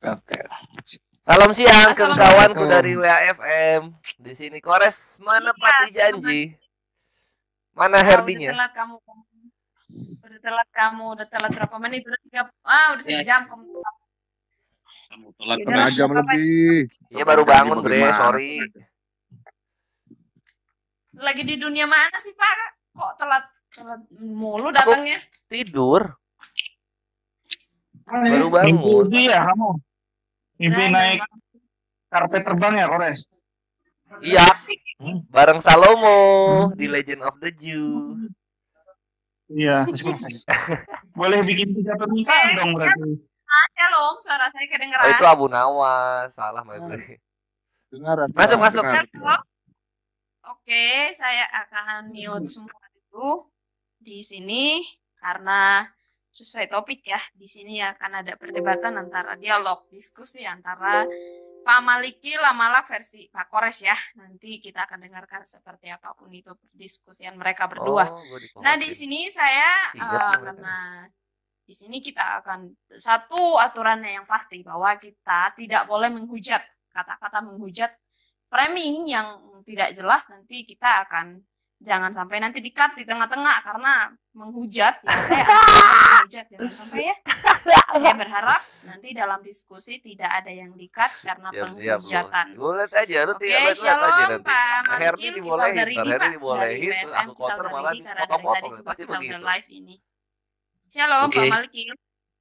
Oke. Salam siang ke kawanku Assalamualaikum. dari WAFM. Di sini Kores Iya, menepati selamat. janji. Mana Udah Herdinya? telat kamu. Udah telat berapa menit? Udah Ya, sejam kamu. kamu telat Ya setengah udahlah, jam nggak apa-apa. lebih. Iya baru Janji bangun bre, bagaimana? sorry. Lagi di dunia mana sih Pak? Kok telat mulu datangnya? Tidur. Baru bangun. Mimpi ya kamu? Mimpi Nah, naik karpet terbang ya, Kores? Iya, bareng Salomo di Legend of the Jew. Iya. Boleh bikin 3 permintaan dong berarti. Shalom, suara saya kedengeran. Oh itu Abu Nawas, salah bre. Dengar. Masuk. Oke, saya akan mute semua dulu di sini karena sesuai topik ya. Di sini akan ada perdebatan antara dialog diskusi antara Pak Maliki Lamalak versi Pak Kores ya. Nanti kita akan dengarkan seperti apapun itu perdiskusian mereka berdua. Nah, di sini saya karena di sini kita akan satu aturannya yang pasti bahwa kita tidak boleh menghujat, kata-kata menghujat, framing yang tidak jelas nanti kita akan jangan sampai nanti di-cut di tengah-tengah karena menghujat ya saya menghujat jangan sampai ya. Saya berharap nanti dalam diskusi tidak ada yang di-cut karena penghujatan. Boleh aja, Oke, shalom Pak Maliki, kita udah ready Pak dari BFM, kita udah ready karena dari tadi juga kita udah live ini. Shalom Pak Maliki.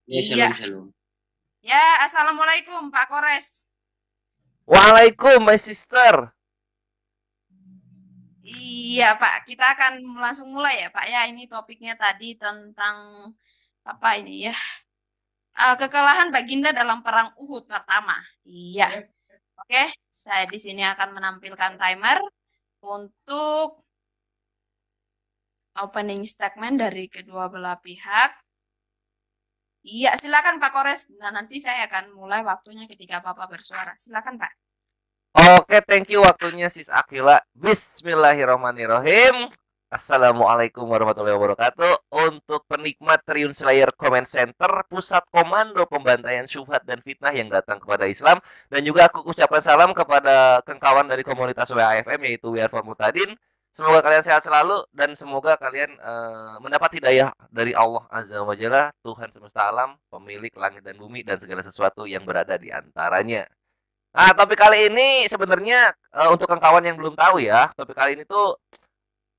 Ya, shalom. Ya, assalamualaikum Pak Kores. Waalaikum my sister. Iya Pak, kita akan langsung mulai ya Pak ya. Ini topiknya tadi tentang apa ini ya? Kekalahan Baginda dalam perang Uhud pertama. Iya. Oke, saya di sini akan menampilkan timer untuk opening statement dari kedua belah pihak. Iya, silakan Pak Kores. Nah, nanti saya akan mulai waktunya ketika Bapak bersuara. Silakan Pak. Oke, thank you waktunya Sis Akila. Bismillahirrahmanirrahim. Assalamualaikum warahmatullahi wabarakatuh. Untuk penikmat Triun Slayer Comment Center, pusat komando pembantaian syubhat dan fitnah yang datang kepada Islam, dan juga aku ucapkan salam kepada kawan dari komunitas WAFM yaitu We Are For Mutadin. Semoga kalian sehat selalu dan semoga kalian mendapat hidayah dari Allah Azza wa Jalla, Tuhan semesta alam, pemilik langit dan bumi dan segala sesuatu yang berada di antaranya. Nah, topik kali ini sebenarnya untuk kawan yang belum tahu ya, topik kali ini tuh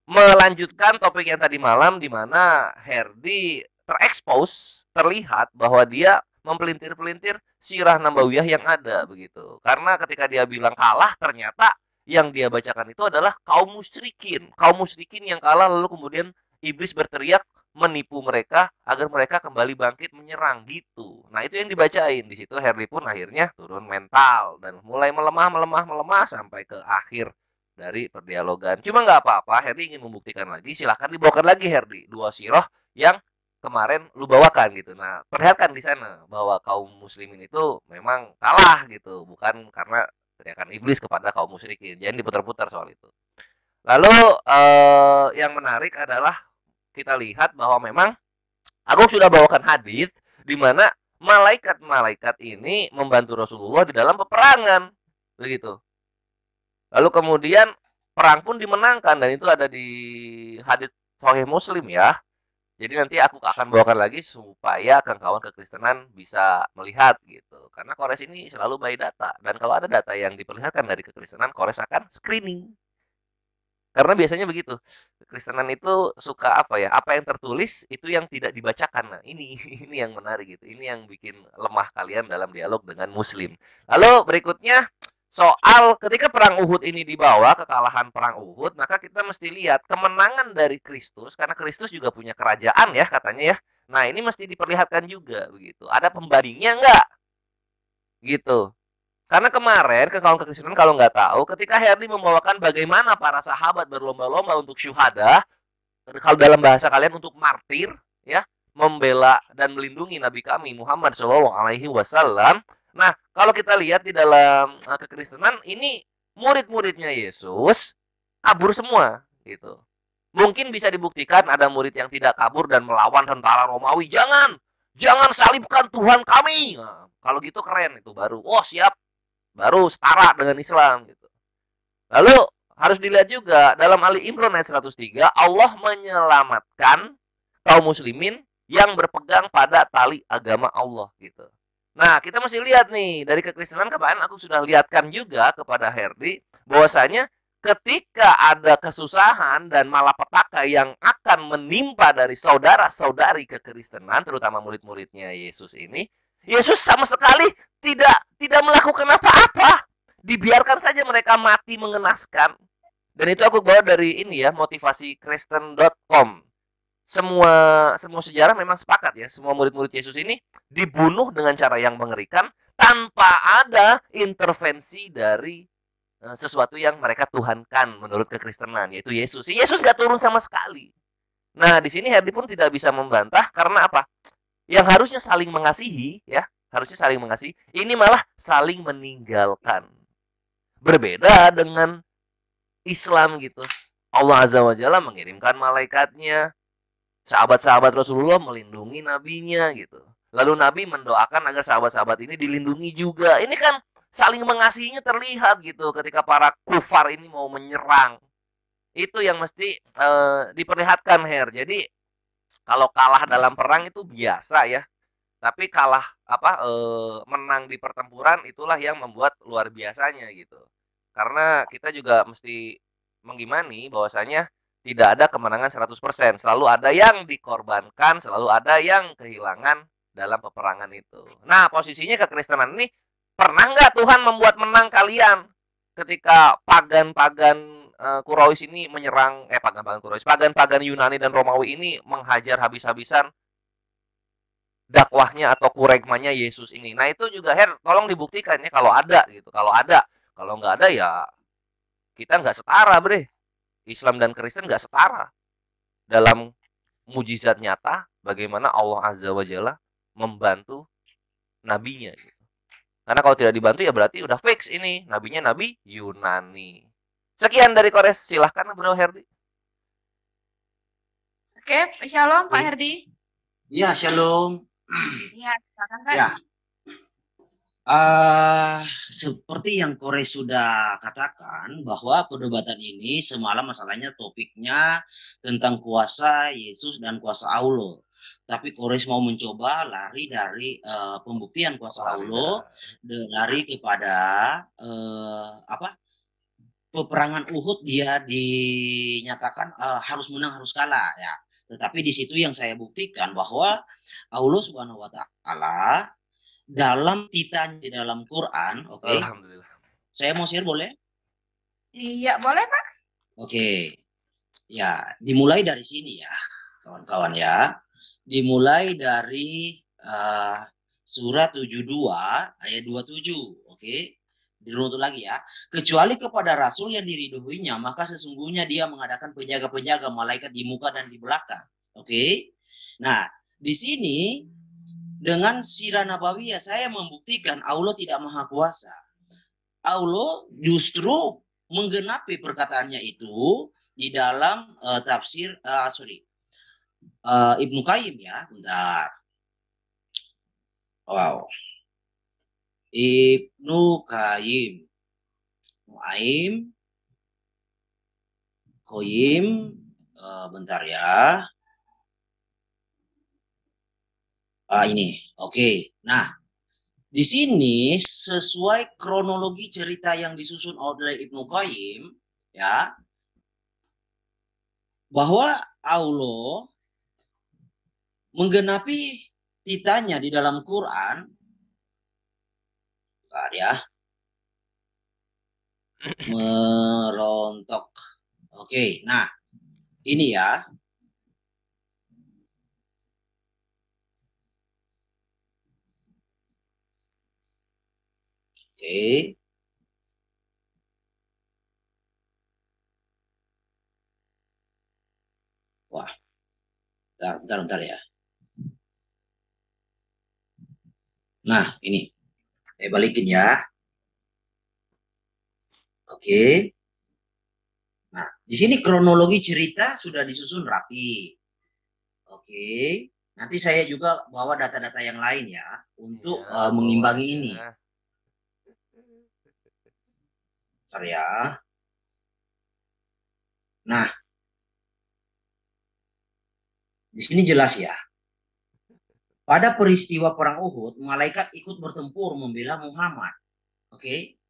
melanjutkan topik yang tadi malam di mana Herdi terekspos, terlihat bahwa dia mempelintir-pelintir sirah nabawiyah yang ada begitu. Karena ketika dia bilang kalah, ternyata yang dia bacakan itu adalah kaum musyrikin yang kalah, lalu kemudian iblis berteriak menipu mereka agar mereka kembali bangkit menyerang gitu. Nah, itu yang dibacain. Di situ Herdi pun akhirnya turun mental dan mulai melemah sampai ke akhir dari perdialogan. Cuma nggak apa-apa, Herdi ingin membuktikan lagi, silahkan dibawakan lagi Herdi dua sirah yang kemarin lu bawakan gitu. Nah, perlihatkan di sana bahwa kaum muslimin itu memang kalah gitu, bukan karena teriakan iblis kepada kaum musyrikin. Jangan diputar-putar soal itu. Lalu yang menarik adalah kita lihat bahwa memang aku sudah bawakan hadis di mana malaikat-malaikat ini membantu Rasulullah di dalam peperangan begitu. Lalu kemudian perang pun dimenangkan dan itu ada di hadis Sahih Muslim ya. Jadi nanti aku akan bawakan lagi supaya kawan-kawan kekristenan bisa melihat gitu. Karena Kores ini selalu by data dan kalau ada data yang diperlihatkan dari kekristenan, Kores akan screening. Karena biasanya begitu. Kekristenan itu suka apa ya? Apa yang tertulis itu yang tidak dibacakan. Nah, ini ini yang menarik gitu. Ini yang bikin lemah kalian dalam dialog dengan muslim. Lalu berikutnya soal ketika perang Uhud ini dibawa, kekalahan perang Uhud, maka kita mesti lihat kemenangan dari Kristus karena Kristus juga punya kerajaan ya katanya ya. Nah, ini mesti diperlihatkan juga begitu. Ada pembandingnya enggak? Gitu. Karena kemarin kawan kekristenan kalau nggak tahu, ketika Herdi membawakan bagaimana para sahabat berlomba-lomba untuk syuhada, kalau dalam bahasa kalian untuk martir, ya, membela dan melindungi Nabi kami Muhammad SAW. Nah, kalau kita lihat di dalam kekristenan ini murid-muridnya Yesus kabur semua, gitu. Mungkin bisa dibuktikan ada murid yang tidak kabur dan melawan tentara Romawi. Jangan salibkan Tuhan kami. Nah, kalau gitu keren itu baru. Oh, siap. Baru setara dengan Islam gitu. Lalu harus dilihat juga dalam Ali Imran ayat 103, Allah menyelamatkan kaum muslimin yang berpegang pada tali agama Allah gitu. Nah, kita masih lihat nih dari kekristenan kemarin aku sudah lihatkan juga kepada Herdi bahwasanya ketika ada kesusahan dan malapetaka yang akan menimpa dari saudara-saudari kekristenan terutama murid-muridnya Yesus ini, Yesus sama sekali tidak melakukan apa-apa. Dibiarkan saja mereka mati mengenaskan. Dan itu aku bawa dari ini ya, motivasikristen.com. Semua semua sejarah memang sepakat ya, semua murid-murid Yesus ini dibunuh dengan cara yang mengerikan tanpa ada intervensi dari sesuatu yang mereka tuhankan menurut kekristenan, yaitu Yesus. Yesus gak turun sama sekali. Nah, di sini Herdi pun tidak bisa membantah karena apa? Yang harusnya saling mengasihi ya, harusnya saling mengasihi, ini malah saling meninggalkan. Berbeda dengan Islam gitu. Allah Azza wa Jalla mengirimkan malaikatnya, sahabat-sahabat Rasulullah melindungi nabinya gitu. Lalu Nabi mendoakan agar sahabat-sahabat ini dilindungi juga. Ini kan saling mengasihinya terlihat gitu ketika para kufar ini mau menyerang. Itu yang mesti diperlihatkan Her. Jadi kalau kalah dalam perang itu biasa ya. Tapi kalah menang di pertempuran itulah yang membuat luar biasanya gitu. Karena kita juga mesti mengimani bahwasanya tidak ada kemenangan 100%. Selalu ada yang dikorbankan, selalu ada yang kehilangan dalam peperangan itu. Nah, posisinya kekristenan ini, pernah nggak Tuhan membuat menang kalian ketika pagan-pagan Quraisy ini menyerang pagan-pagan Quraisy, pagan-pagan Yunani dan Romawi ini menghajar habis-habisan dakwahnya atau kuregmanya Yesus ini. Nah, itu juga tolong dibuktikan ya kalau ada gitu. Kalau ada, kalau nggak ada ya kita nggak setara, bre. Islam dan Kristen nggak setara dalam mujizat nyata bagaimana Allah Azza wa Jalla membantu nabinya gitu. Karena kalau tidak dibantu ya berarti udah fix ini nabinya nabi Yunani. Sekian dari Kores, silahkan Bro Herdi. Oke, shalom Pak Herdi. Ya, shalom. Ya, silakan Kak. Ya. Seperti yang Kores sudah katakan bahwa perdebatan ini semalam masalahnya topiknya tentang kuasa Yesus dan kuasa Allah. Tapi Kores mau mencoba lari dari pembuktian kuasa Allah, lari kepada peperangan Uhud dia dinyatakan harus menang harus kalah ya. Tetapi di situ yang saya buktikan bahwa Allah Subhanahu wa taala dalam titanya di dalam Quran, oke. Alhamdulillah. Saya mau share boleh? Iya, boleh Pak. Oke. Ya, dimulai dari sini ya, kawan-kawan ya. Dimulai dari surat 72 ayat 27, oke. Diruntut lagi ya. Kecuali kepada rasul yang diridhoinya, maka sesungguhnya dia mengadakan penjaga-penjaga malaikat di muka dan di belakang. Oke. Nah, di sini dengan sirah nabawiyah saya membuktikan Allah tidak maha kuasa. Allah justru menggenapi perkataannya itu di dalam tafsir Ibnu Qayyim ya. Bentar. Wow. Ibnu Qayyim. Bentar ya. Ini, oke. Nah, di sini sesuai kronologi cerita yang disusun oleh Ibnu Qayyim, ya, bahwa Allah menggenapi titanya di dalam Quran. Bentar ya. Merontok. Oke, nah, ini ya. Oke. Wah. Bentar ya. Nah, ini. Balikin ya. Oke. Nah, di sini kronologi cerita sudah disusun rapi. Oke. Nanti saya juga bawa data-data yang lain ya untuk Iya, mengimbangi bawa ini. aja. Bentar ya. Nah, di sini jelas ya. Pada peristiwa perang Uhud, malaikat ikut bertempur membela Muhammad. Oke.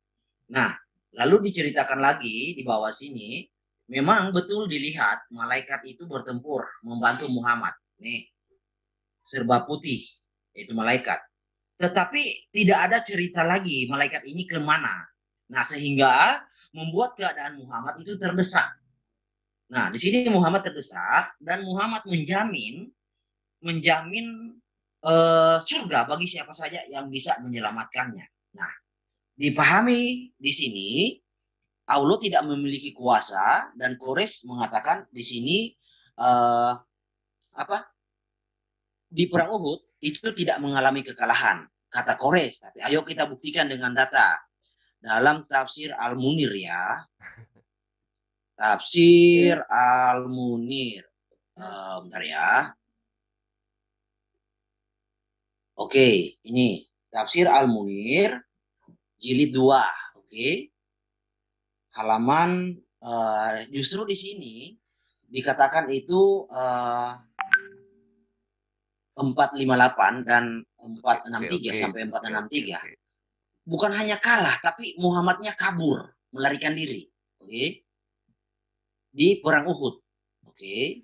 Nah, lalu diceritakan lagi di bawah sini, memang betul dilihat malaikat itu bertempur membantu Muhammad. Nih, serba putih, yaitu malaikat. Tetapi tidak ada cerita lagi malaikat ini kemana. Nah, sehingga membuat keadaan Muhammad itu terdesak. Nah, di sini Muhammad terdesak dan Muhammad menjamin surga bagi siapa saja yang bisa menyelamatkannya. Nah, dipahami di sini Allah tidak memiliki kuasa dan Quraisy mengatakan di sini uh, apa di perang Uhud itu tidak mengalami kekalahan kata Quraisy, tapi ayo kita buktikan dengan data dalam tafsir Al-Munir ya. Tafsir Al-Munir. Bentar ya. Oke, ini tafsir Al-Munir jilid 2. Oke. Halaman justru di sini dikatakan itu 458 dan 463 sampai 463. Bukan hanya kalah, tapi Muhammadnya kabur, melarikan diri. Oke. Di perang Uhud. Oke.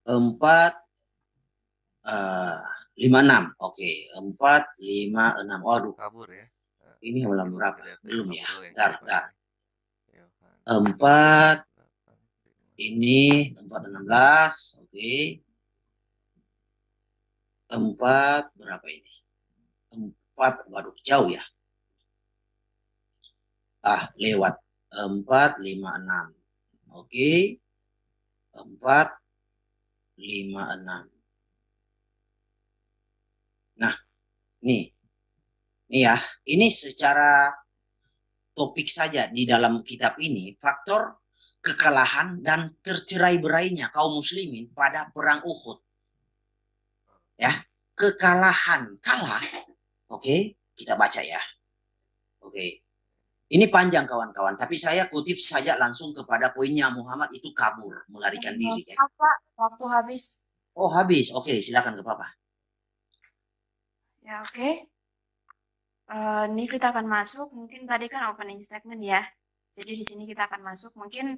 456. Oke, 456. Waduh. Kabur ya. Ini halaman berapa? Belum ya. Bentar. 4 ini 416. Oke. 4 berapa ini? 4, waduh jauh ya. Lewat 456. Oke. 456. Nah, nih ya, ini secara topik saja di dalam kitab ini, faktor kekalahan dan tercerai-berainya kaum muslimin pada perang Uhud. Ya, kekalahan, kalah. Oke, kita baca ya. Oke. Ini panjang kawan-kawan, tapi saya kutip saja langsung kepada poinnya. Muhammad itu kabur, melarikan diri. Ya. Waktu habis. Oh, habis. Oke, silakan ke Papa. Ya, oke. Ini kita akan masuk. Mungkin tadi kan opening statement ya. Jadi di sini kita akan masuk. Mungkin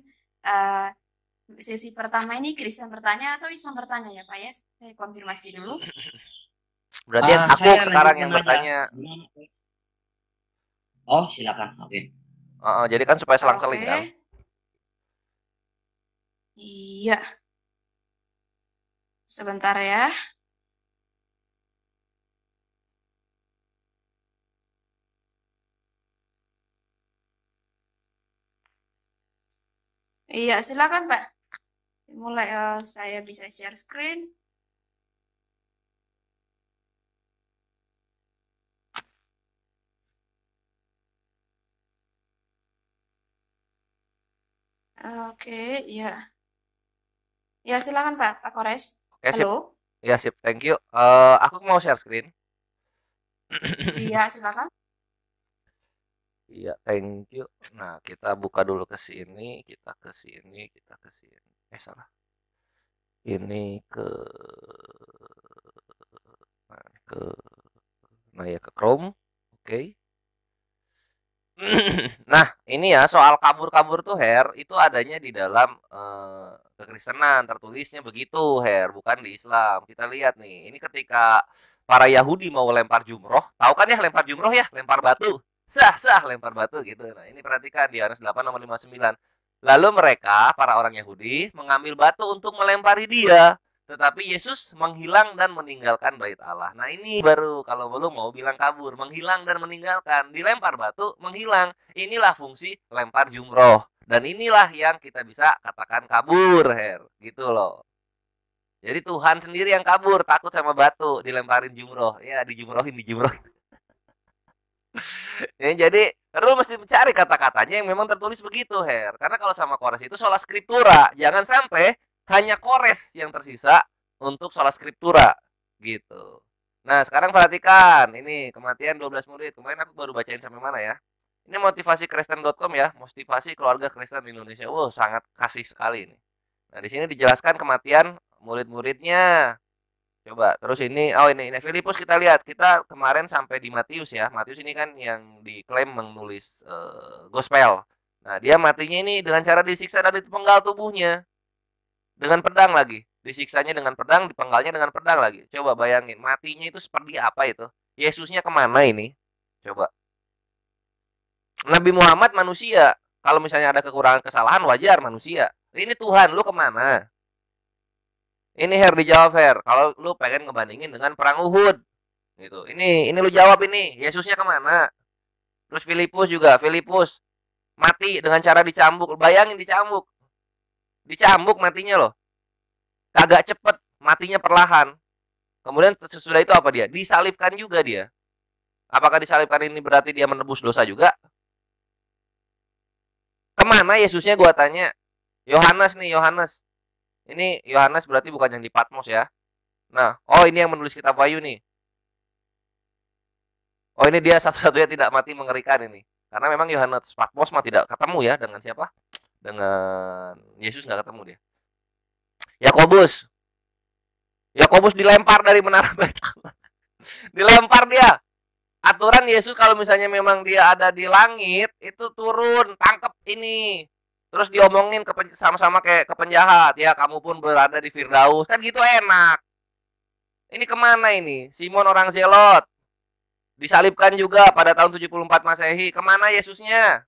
sesi pertama ini Kristen bertanya atau Islam bertanya ya Pak ya? Saya konfirmasi dulu. Berarti aku sekarang yang bertanya. Oh, silakan. Oke. Jadi kan supaya selang-seling kan? Iya. Sebentar ya. Iya, silakan Pak. Mulai saya bisa share screen. Oke, iya. Ya, silakan Pak Kores. Oke, halo. Sip. Ya, sip. Thank you. Aku mau share screen. Iya, silakan. Iya, thank you. Nah, kita buka dulu ke sini, kita ke sini, kita ke sini. Salah. Ini ke nah ya ke Chrome. Oke. Nah, ini ya soal kabur-kabur tuh Her, itu adanya di dalam kekristenan, tertulisnya begitu Her, bukan di Islam. Kita lihat nih, ini ketika para Yahudi mau lempar jumroh, tahu kan ya lempar jumroh ya, lempar batu. Sah lempar batu gitu. Nah, ini perhatikan di Yohanes 8 nomor 59. Lalu mereka, para orang Yahudi, mengambil batu untuk melempari dia. Tetapi Yesus menghilang dan meninggalkan bait Allah. Nah ini baru kalau belum mau bilang kabur. Menghilang dan meninggalkan. Dilempar batu, menghilang. Inilah fungsi lempar jumroh. Dan inilah yang kita bisa katakan kabur, Her. Gitu loh. Jadi Tuhan sendiri yang kabur, takut sama batu, dilemparin jumroh. Ya, dijumrohin. Ya, jadi lu mesti mencari kata-katanya yang memang tertulis begitu, Her. Karena kalau sama Kores itu sola scriptura. Jangan sampai hanya Kores yang tersisa untuk sholat skriptura gitu. Nah, sekarang perhatikan ini kematian 12 murid. Kemarin aku baru bacain sampai mana ya? Ini motivasi Kristen.com ya, motivasi keluarga Kristen di Indonesia. Wow, sangat kasih sekali ini. Nah, di sini dijelaskan kematian murid-muridnya. Coba, terus ini Filipus kita lihat. Kita kemarin sampai di Matius ya. Matius ini kan yang diklaim menulis gospel. Nah, dia matinya ini dengan cara disiksa dan dipenggal tubuhnya. Dengan pedang lagi. Disiksanya dengan pedang, dipenggalnya dengan pedang lagi. Coba bayangin, matinya itu seperti apa itu? Yesusnya kemana ini? Coba. Nabi Muhammad manusia. Kalau misalnya ada kekurangan kesalahan, wajar manusia. Ini Tuhan, lu kemana? Ini Her, dijawab Her. Kalau lu pengen ngebandingin dengan perang Uhud, gitu. Ini lu jawab ini. Yesusnya kemana? Terus Filipus juga. Filipus mati dengan cara dicambuk. Bayangin dicambuk. Dicambuk matinya loh. Kagak cepet, matinya perlahan. Kemudian sesudah itu apa dia? Disalibkan juga dia. Apakah disalibkan ini berarti dia menebus dosa juga? Kemana Yesusnya gua tanya? Yohanes nih, Yohanes. Ini Yohanes berarti bukan yang di Patmos ya. Nah, oh ini yang menulis kitab Wahyu nih. Oh ini dia satu-satunya tidak mati mengerikan ini. Karena memang Yohanes Patmos mah tidak ketemu ya dengan siapa? Dengan Yesus nggak ketemu dia. Yakobus. Yakobus dilempar dari menara Betel. Dilempar dia. Aturan Yesus kalau misalnya memang dia ada di langit, itu turun, tangkap ini. Terus diomongin sama-sama kayak ke penjahat, ya kamu pun berada di Firdaus, kan gitu enak. Ini kemana ini? Simon orang Zelot disalibkan juga pada tahun 74 Masehi. Kemana Yesusnya?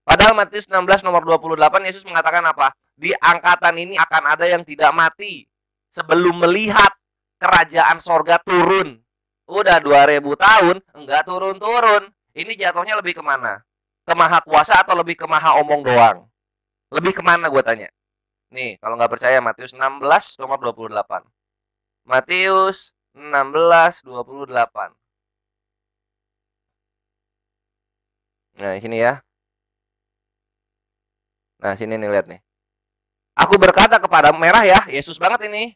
Padahal Matius 16 nomor 28 Yesus mengatakan apa? Di angkatan ini akan ada yang tidak mati sebelum melihat kerajaan sorga turun. Udah 2000 tahun enggak turun-turun. Ini jatuhnya lebih kemana? Ke maha kuasa atau lebih ke maha omong doang? Lebih kemana gue tanya? Nih, kalau nggak percaya Matius 16 nomor 28. Matius 16 28. Nah, sini ya. Nah, sini nih lihat nih. Aku berkata kepada merah ya, Yesus banget ini.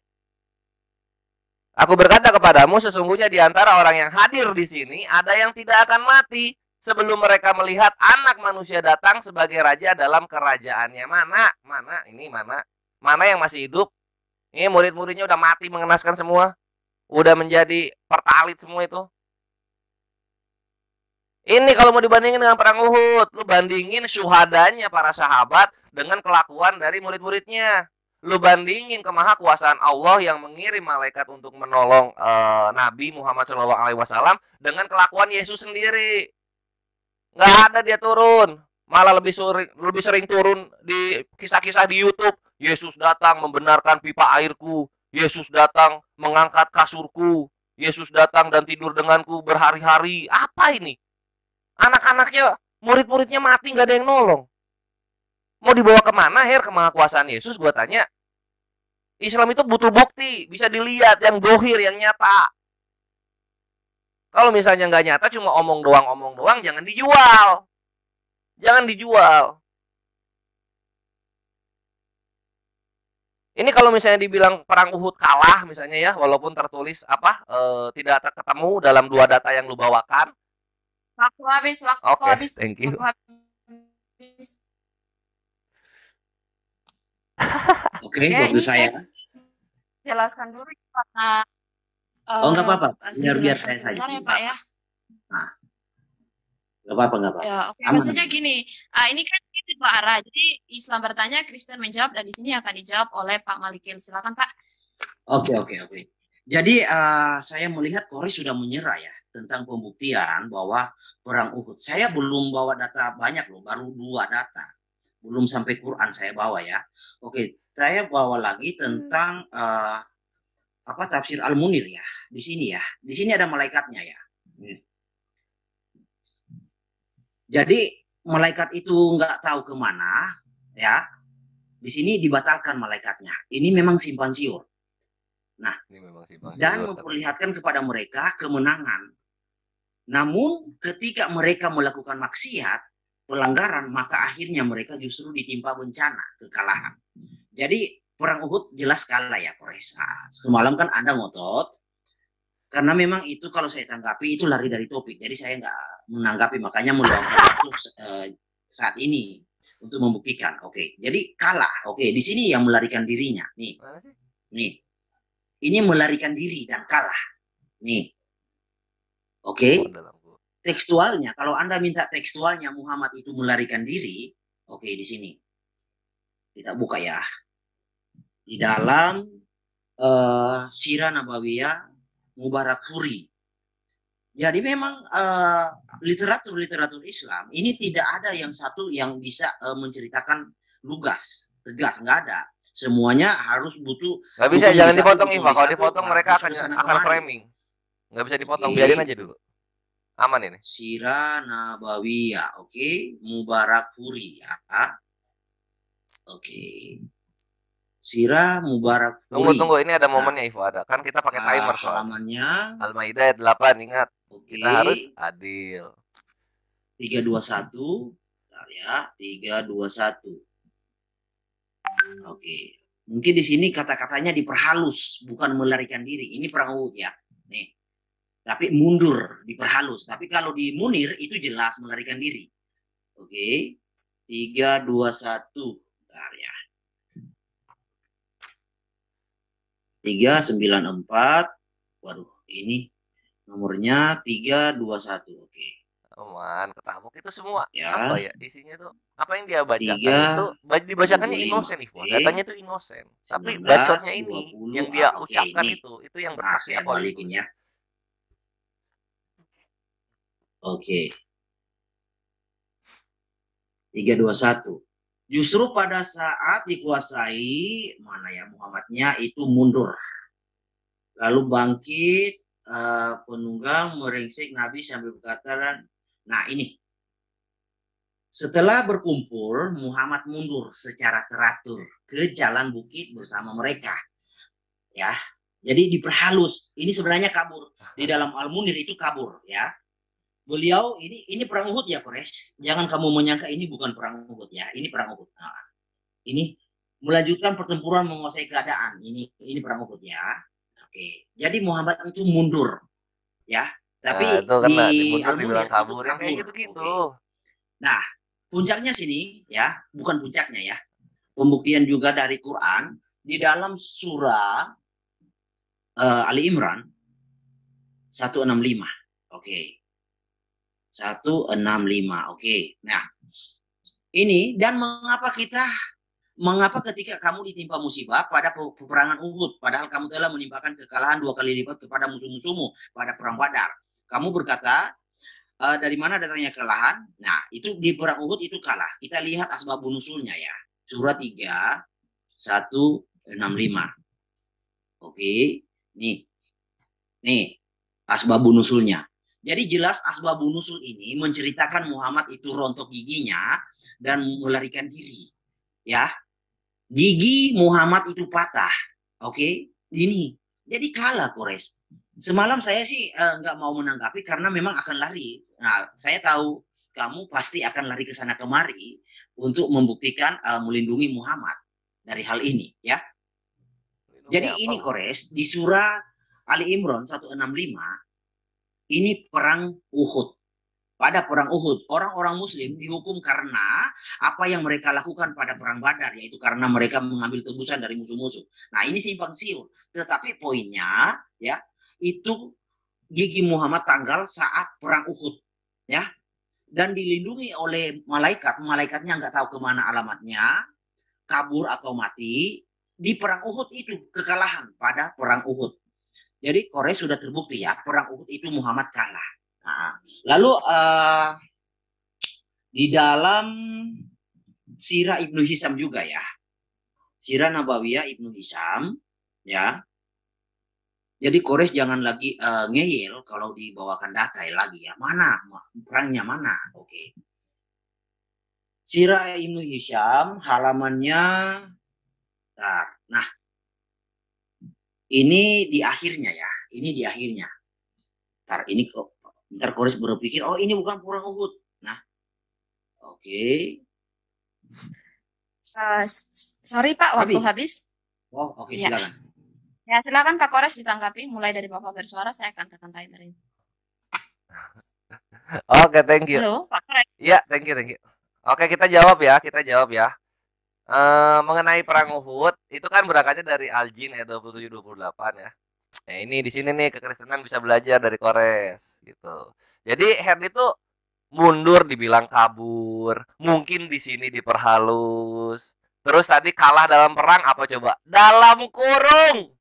Aku berkata kepadamu, sesungguhnya di antara orang yang hadir di sini ada yang tidak akan mati sebelum mereka melihat anak manusia datang sebagai raja dalam kerajaannya. Mana yang masih hidup? Ini murid-muridnya udah mati mengenaskan semua. Udah menjadi pertalit semua itu. Ini kalau mau dibandingin dengan perang Uhud, lu bandingin syuhadanya para sahabat dengan kelakuan dari murid-muridnya. Lu bandingin kemahakuasaan Allah yang mengirim malaikat untuk menolong Nabi Muhammad SAW dengan kelakuan Yesus sendiri. Nggak ada dia turun, malah lebih sering turun di kisah-kisah di YouTube. Yesus datang membenarkan pipa airku, Yesus datang mengangkat kasurku, Yesus datang dan tidur denganku berhari-hari. Apa ini? Anak-anaknya, murid-muridnya mati, nggak ada yang nolong. Mau dibawa kemana Her kemahakuasaan Yesus? Gua tanya. Islam itu butuh bukti, bisa dilihat, yang dohir, yang nyata. Kalau misalnya nggak nyata, cuma omong doang, jangan dijual. Jangan dijual. Ini kalau misalnya dibilang perang Uhud kalah misalnya ya, walaupun tertulis tidak ketemu dalam 2 data yang lu bawakan. Waktu habis. Oke, thank you. Waktu habis. Oke, waktu saya. Jelaskan dulu karena Nggak apa-apa. Biar saya sebentar saja. ya Pak ya. Nah, nggak apa-apa. Ya, oke. Aman. Maksudnya gini, ini kan dua arah. Jadi Islam bertanya, Kristen menjawab, dan di sini akan dijawab oleh Pak Malikil. Silakan Pak. Oke. Jadi saya melihat Kores sudah menyerah ya tentang pembuktian bahwa perang Uhud. Saya belum bawa data banyak loh, baru 2 data. Belum sampai Quran saya bawa ya. Oke, saya bawa lagi tentang tafsir Al-Munir ya. Di sini ya. Di sini ada malaikatnya ya. Jadi malaikat itu nggak tahu kemana ya. Di sini dibatalkan malaikatnya. Ini memang simpan siur. Nah, dan memperlihatkan kepada mereka kemenangan. Namun ketika mereka melakukan maksiat, pelanggaran, maka akhirnya mereka justru ditimpa bencana, kekalahan. Jadi perang Uhud jelas kalah ya Kores. Nah, semalam kan Anda ngotot, karena memang itu kalau saya tanggapi itu lari dari topik, jadi saya nggak menanggapi, makanya meluangkan waktu saat ini untuk membuktikan. Oke, jadi kalah. Oke, di sini yang melarikan dirinya. Nih, ini melarikan diri dan kalah. Nih, oke. Tekstualnya, kalau Anda minta tekstualnya Muhammad itu melarikan diri, oke di sini kita buka ya. Di dalam Sirah Nabawiyah Mubarakfuri. Jadi memang literatur Islam ini tidak ada yang satu yang bisa menceritakan lugas, tegas, nggak ada. Semuanya harus butuh. Nggak bisa, jangan dipotong Iva. Kalau dipotong mereka akan framing. Nggak bisa dipotong, biarin aja dulu. Aman ini. Sirah Nabawiyah, oke. Mubarakfuri ya. Oke. Sirah Mubarakfuri. Tunggu, ini ada momennya Ivo, ada. Kan kita pakai timer soalnya. Halamannya Al-Maidah ayat 8, ingat. Oke. Kita harus adil. 321. Bentar ya, 321. Oke. Mungkin di sini kata-katanya diperhalus, bukan melarikan diri. Ini perang Uhud ya. Nih. Tapi mundur, diperhalus. Tapi kalau di Munir itu jelas melarikan diri. Oke. 321. Bentar ya. 394. Waduh, ini nomornya 321. Oke. Aman, ketabuk itu semua. Ya. Apa ya isinya tuh? Apa yang dia bacakan itu dibacakannya inosen nih, datanya itu inosen. Tapi bacotnya ini 20, yang dia oke, ucapkan ini. itu yang Nah, berteks saya balikin ya. Oke. 321. Justru pada saat dikuasai mana ya Muhammadnya itu mundur. Lalu bangkit penunggang meringsik Nabi sambil berkata, nah ini. Setelah berkumpul, Muhammad mundur secara teratur ke jalan bukit bersama mereka. Ya. Jadi diperhalus. Ini sebenarnya kabur. Di dalam Al-Munir itu kabur ya. Beliau ini perang Uhud ya Quraisy. Jangan kamu menyangka ini bukan perang Uhud ya. Ini perang Uhud. Nah, ini melanjutkan pertempuran menguasai keadaan. Ini perang Uhud ya. Oke. Jadi Muhammad itu mundur ya. Tapi nah, di Al-Munir kabur. Yang kayak gitu-gitu. Nah, puncaknya sini ya, bukan puncaknya ya. Pembuktian juga dari Quran di dalam surah Ali Imran 165. Oke. 165. Oke. Nah, ini dan mengapa ketika kamu ditimpa musibah pada peperangan Uhud, padahal kamu telah menimpakan kekalahan 2 kali lipat kepada musuh-musuhmu pada perang Badar. Kamu berkata, dari mana datangnya kekalahan? Nah, itu di perang Uhud itu kalah. Kita lihat asbabun nusulnya ya. Surah 3 165. Oke. Nih asbabun nusulnya. Jadi jelas asbabun nusul ini menceritakan Muhammad itu rontok giginya dan melarikan diri. Ya. Gigi Muhammad itu patah. Oke. Ini. Jadi kalah Quraisy. Semalam saya sih nggak mau menanggapi karena memang akan lari. Nah, saya tahu kamu pasti akan lari ke sana kemari untuk membuktikan melindungi Muhammad dari hal ini, ya. Jadi ini Quraisy di surah Ali Imran 165 ini perang Uhud. Pada perang Uhud, orang-orang Muslim dihukum karena apa yang mereka lakukan pada perang Badar, yaitu karena mereka mengambil tebusan dari musuh-musuh. Nah, ini simpang siur. Tetapi poinnya, ya, itu gigi Muhammad tanggal saat perang Uhud, ya, dan dilindungi oleh malaikat. Malaikatnya nggak tahu kemana alamatnya, kabur atau mati. Di perang Uhud itu kekalahan pada perang Uhud. Jadi Quraisy sudah terbukti ya, perang Uhud itu Muhammad kalah. Nah, lalu di dalam Sirah Ibnu Hisam juga ya, Sirah Nabawiyah Ibnu Hisam, ya. Jadi Quraisy jangan lagi ngeyel kalau dibawakan data lagi ya. Mana perangnya mana? Oke. Sirah Ibnu Hisam halamannya. Nah, ini di akhirnya ya. Ini di akhirnya. Ini kok. Ntar Quraisy berpikir, oh ini bukan perang Uhud. Nah, Oke. Sorry Pak, waktu habis. Oh, oke, Ya. silakan. Ya, silakan Pak Kores ditanggapi. Mulai dari Bapak bersuara, saya akan tekan timer ini. Oke, thank you. Halo, Pak Kores. Iya, thank you. Oke, kita jawab ya. Mengenai perang Uhud, itu kan berangkatnya dari Al-Jin ayat 27-28 ya. Nah, ini di sini nih kekristenan bisa belajar dari Kores gitu. Jadi Herdi tuh mundur dibilang kabur, mungkin di sini diperhalus. Terus tadi kalah dalam perang apa coba? Dalam kurung.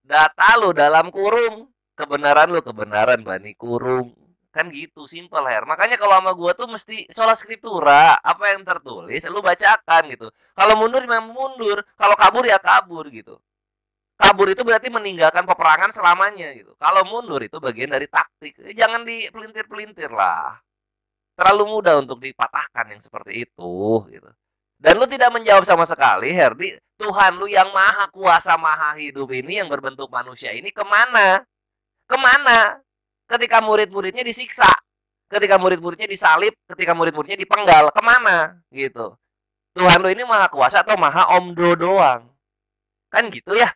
Data lu dalam kurung, kebenaran lu kebenaran bani kurung. Kan gitu, simple Her. Makanya kalau sama gua tuh mesti sola scriptura, apa yang tertulis lu bacakan gitu. Kalau mundur memang mundur, kalau kabur ya kabur gitu. Kabur itu berarti meninggalkan peperangan selamanya gitu. Kalau mundur itu bagian dari taktik. Jangan dipelintir-pelintir lah. Terlalu mudah untuk dipatahkan yang seperti itu gitu. Dan lu tidak menjawab sama sekali, Herdi. Tuhan lu yang maha kuasa, maha hidup ini yang berbentuk manusia ini kemana? Kemana? Ketika murid-muridnya disiksa, ketika murid-muridnya disalib, ketika murid-muridnya dipenggal, kemana? Gitu. Tuhan lu ini maha kuasa atau maha omdo doang? Kan gitu ya.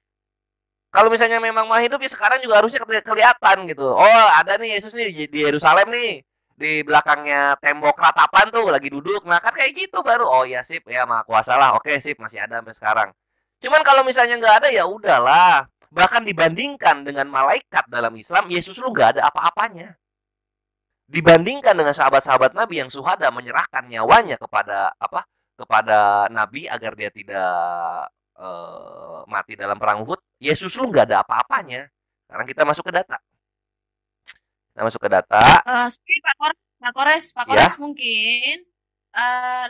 Kalau misalnya memang maha hidup ya sekarang juga harusnya kelihatan gitu. Oh, ada nih Yesus nih di Yerusalem nih. Di belakangnya tembok ratapan tuh lagi duduk. Nah, kan kayak gitu baru. Oh ya sip, ya maha kuasa lah. Oke, sip, masih ada sampai sekarang. Cuman kalau misalnya nggak ada ya udahlah. Bahkan dibandingkan dengan malaikat dalam Islam, Yesus lu nggak ada apa-apanya. Dibandingkan dengan sahabat-sahabat Nabi yang suhada menyerahkan nyawanya kepada apa? Kepada Nabi agar dia tidak mati dalam perang Uhud, Yesus lu nggak ada apa-apanya. Sekarang kita masuk ke data. Pak Kores Ya. mungkin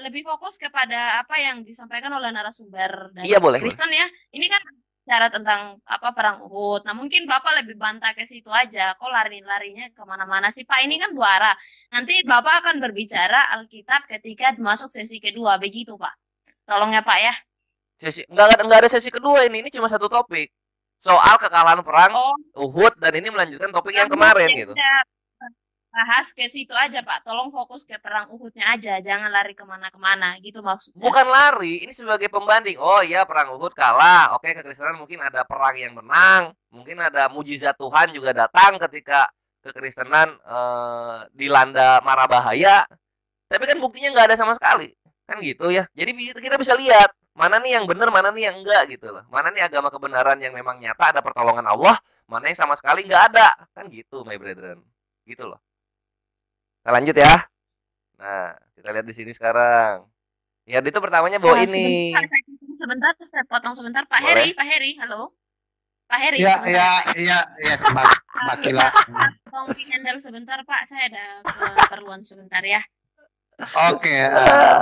lebih fokus kepada apa yang disampaikan oleh narasumber dari Iya, boleh. Kristen ya. Ini kan bicara tentang apa perang Uhud. Nah mungkin Bapak lebih bantah ke situ aja. Kok larinya kemana-mana sih Pak? Ini kan dua arah. Nanti Bapak akan berbicara Alkitab ketika masuk sesi kedua. Begitu Pak. Tolong ya Pak ya. Nggak ada sesi kedua ini cuma satu topik. Soal kekalahan perang Uhud dan ini melanjutkan topik yang kemarin gitu. Bahas ke situ aja Pak, tolong fokus ke perang Uhudnya aja, jangan lari kemana-kemana gitu maksudnya. Bukan lari, ini sebagai pembanding. Oh iya perang Uhud kalah, oke kekristenan mungkin ada perang yang menang, mungkin ada mujizat Tuhan juga datang ketika kekristenan dilanda mara bahaya. Tapi kan buktinya nggak ada sama sekali, kan gitu ya. Jadi kita bisa lihat mana nih yang benar, mana nih yang enggak gitu loh. Mana nih agama kebenaran yang memang nyata ada pertolongan Allah, mana yang sama sekali nggak ada, kan gitu my brethren, gitu loh. Kita lanjut ya. Nah, kita lihat di sini sekarang. Ya, itu pertamanya bawa ini. Sebentar, saya potong sebentar. Pak Heri, halo. Pak Heri. Iya, Mbak Kila. Tolong di-handle sebentar, Pak. Saya ada keperluan sebentar ya. Oke,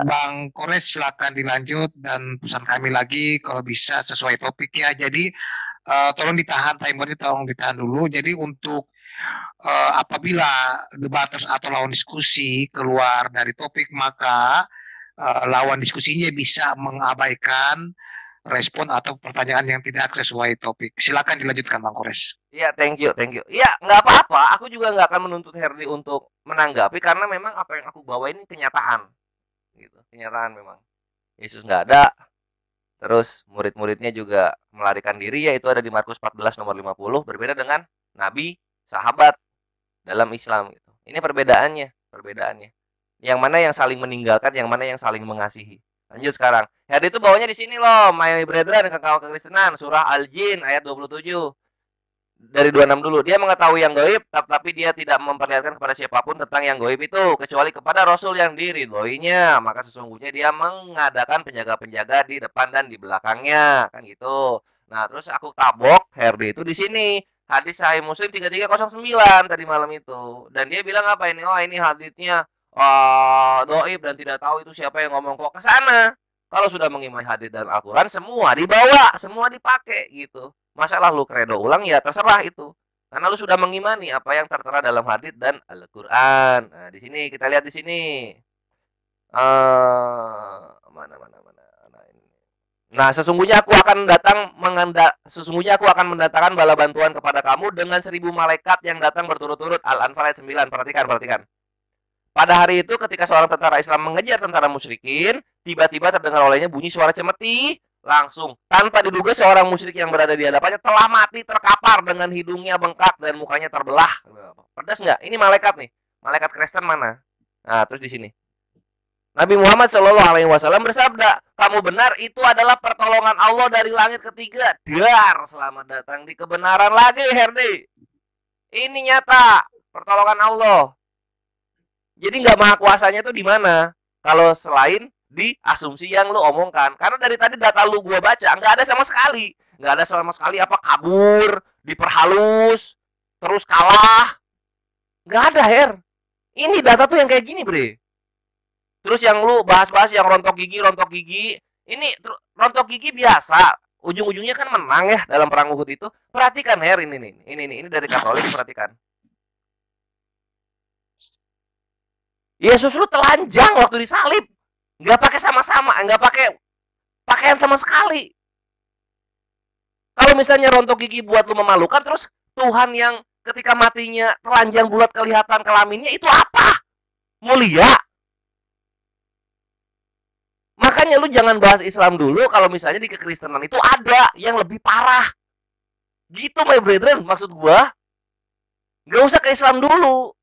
Bang Kores silakan dilanjut dan pesan kami lagi kalau bisa sesuai topik ya. Jadi tolong ditahan timernya, tolong ditahan dulu. Jadi untuk apabila debaters atau lawan diskusi keluar dari topik, maka lawan diskusinya bisa mengabaikan respon atau pertanyaan yang tidak sesuai topik. Silakan dilanjutkan Bang Kores. Iya, thank you. Iya, nggak apa-apa. Aku juga nggak akan menuntut Herdi untuk menanggapi karena memang apa yang aku bawa ini kenyataan. Gitu. Kenyataan memang. Yesus nggak ada. Terus murid-muridnya juga melarikan diri, yaitu ada di Markus 14 nomor 50, berbeda dengan nabi, sahabat dalam Islam gitu. Ini perbedaannya. Yang mana yang saling meninggalkan, yang mana yang saling mengasihi. Lanjut sekarang. Herdi itu bawanya di sini loh, my brethren, kawan kekristenan, surah Al-Jin ayat 27. Dari 26 dulu. Dia mengetahui yang gaib, tapi dia tidak memperlihatkan kepada siapapun tentang yang gaib itu, kecuali kepada Rasul yang diridhoinya. Maka sesungguhnya dia mengadakan penjaga-penjaga di depan dan di belakangnya, kan gitu. Nah, terus aku tabok Herdi itu di sini. Hadis Sahih Muslim 3309 tadi malam itu. Dan dia bilang apa ini? Oh, ini hadisnya doib dan tidak tahu itu siapa yang ngomong. Kok ke sana? Kalau sudah mengimani hadis dan Al-Quran, semua dibawa, semua dipakai gitu. Masalah lu kredo ulang ya terserah itu. Karena lu sudah mengimani apa yang tertera dalam hadis dan Al-Quran. Nah, di sini kita lihat di sini. Mana. Nah, sesungguhnya aku akan mendatangkan bala bantuan kepada kamu dengan 1000 malaikat yang datang berturut-turut. Al-Anfal ayat 9. Perhatikan. Pada hari itu ketika seorang tentara Islam mengejar tentara musyrikin, tiba-tiba terdengar olehnya bunyi suara cemeti. Langsung, tanpa diduga seorang musyrik yang berada di hadapannya telah mati terkapar dengan hidungnya bengkak dan mukanya terbelah. Pedas nggak? Ini malaikat nih. Malaikat Kristen mana? Nah, terus di sini. Nabi Muhammad Shallallahu Alaihi Wasallam bersabda, kamu benar, itu adalah pertolongan Allah dari langit ketiga. Dar, selamat datang di kebenaran lagi, Herdi. Ini nyata, pertolongan Allah. Jadi nggak maha kuasanya itu di mana? Kalau selain di asumsi yang lu omongkan. Karena dari tadi data lu gua baca nggak ada sama sekali. Nggak ada sama sekali apa kabur, diperhalus, terus kalah. Nggak ada, Her. Ini data tuh yang kayak gini, Bre. Terus yang lu bahas-bahas yang rontok gigi. Ini rontok gigi biasa. Ujung-ujungnya kan menang ya dalam perang Uhud itu. Perhatikan, Her, ini dari Katolik, perhatikan. Yesus lu telanjang waktu disalib. Nggak pakai sama-sama, nggak pakai pakaian sama sekali. Kalau misalnya rontok gigi buat lu memalukan, terus Tuhan yang ketika matinya telanjang bulat kelihatan kelaminnya, itu apa? Mulia. Makanya lu jangan bahas Islam dulu kalau misalnya di kekristenan itu ada yang lebih parah. Gitu, my brethren, maksud gua. Nggak usah ke Islam dulu.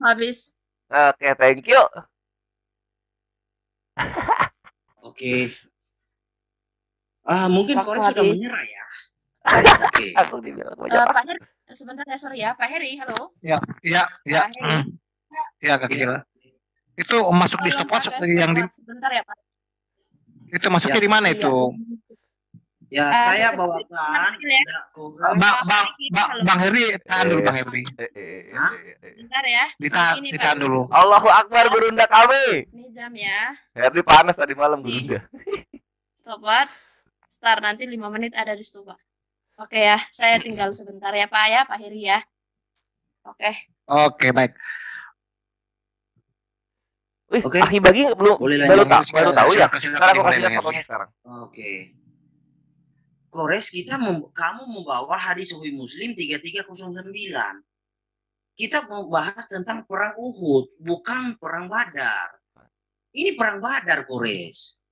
Habis. Oke, thank you. Oke. Mungkin Waktu Kores sudah habis. menyerah ya. Oke. Aku dibilang banyak. Pak Heri, sebentar ya, sorry ya. Pak Heri, halo. Ya. Pak Heri. Ya, Kak Kira. Itu masuk di stopwatch yang di Sebentar ya, Pak. itu masuknya di mana itu? Ya, saya bawakan Bang Heri, tahan dulu Bang Heri. Bentar ya. Ditahan dulu. Allahu Akbar, gurunda kami. Ini jam ya. Herdi panas tadi malam gurunda. Stopwatch. Start nanti 5 menit ada di stopwatch. Oke ya, saya tinggal sebentar ya Pak Heri ya. Oke. Oke, baik. Oke. Ahi bagi belum baru tahu ya. Sekarang aku kasih lihat fotonya sekarang. Oke. Kores, kamu membawa hadis Sahih Muslim 3309. Kita membahas tentang perang Uhud, bukan perang Badar. Ini perang Badar, Kores.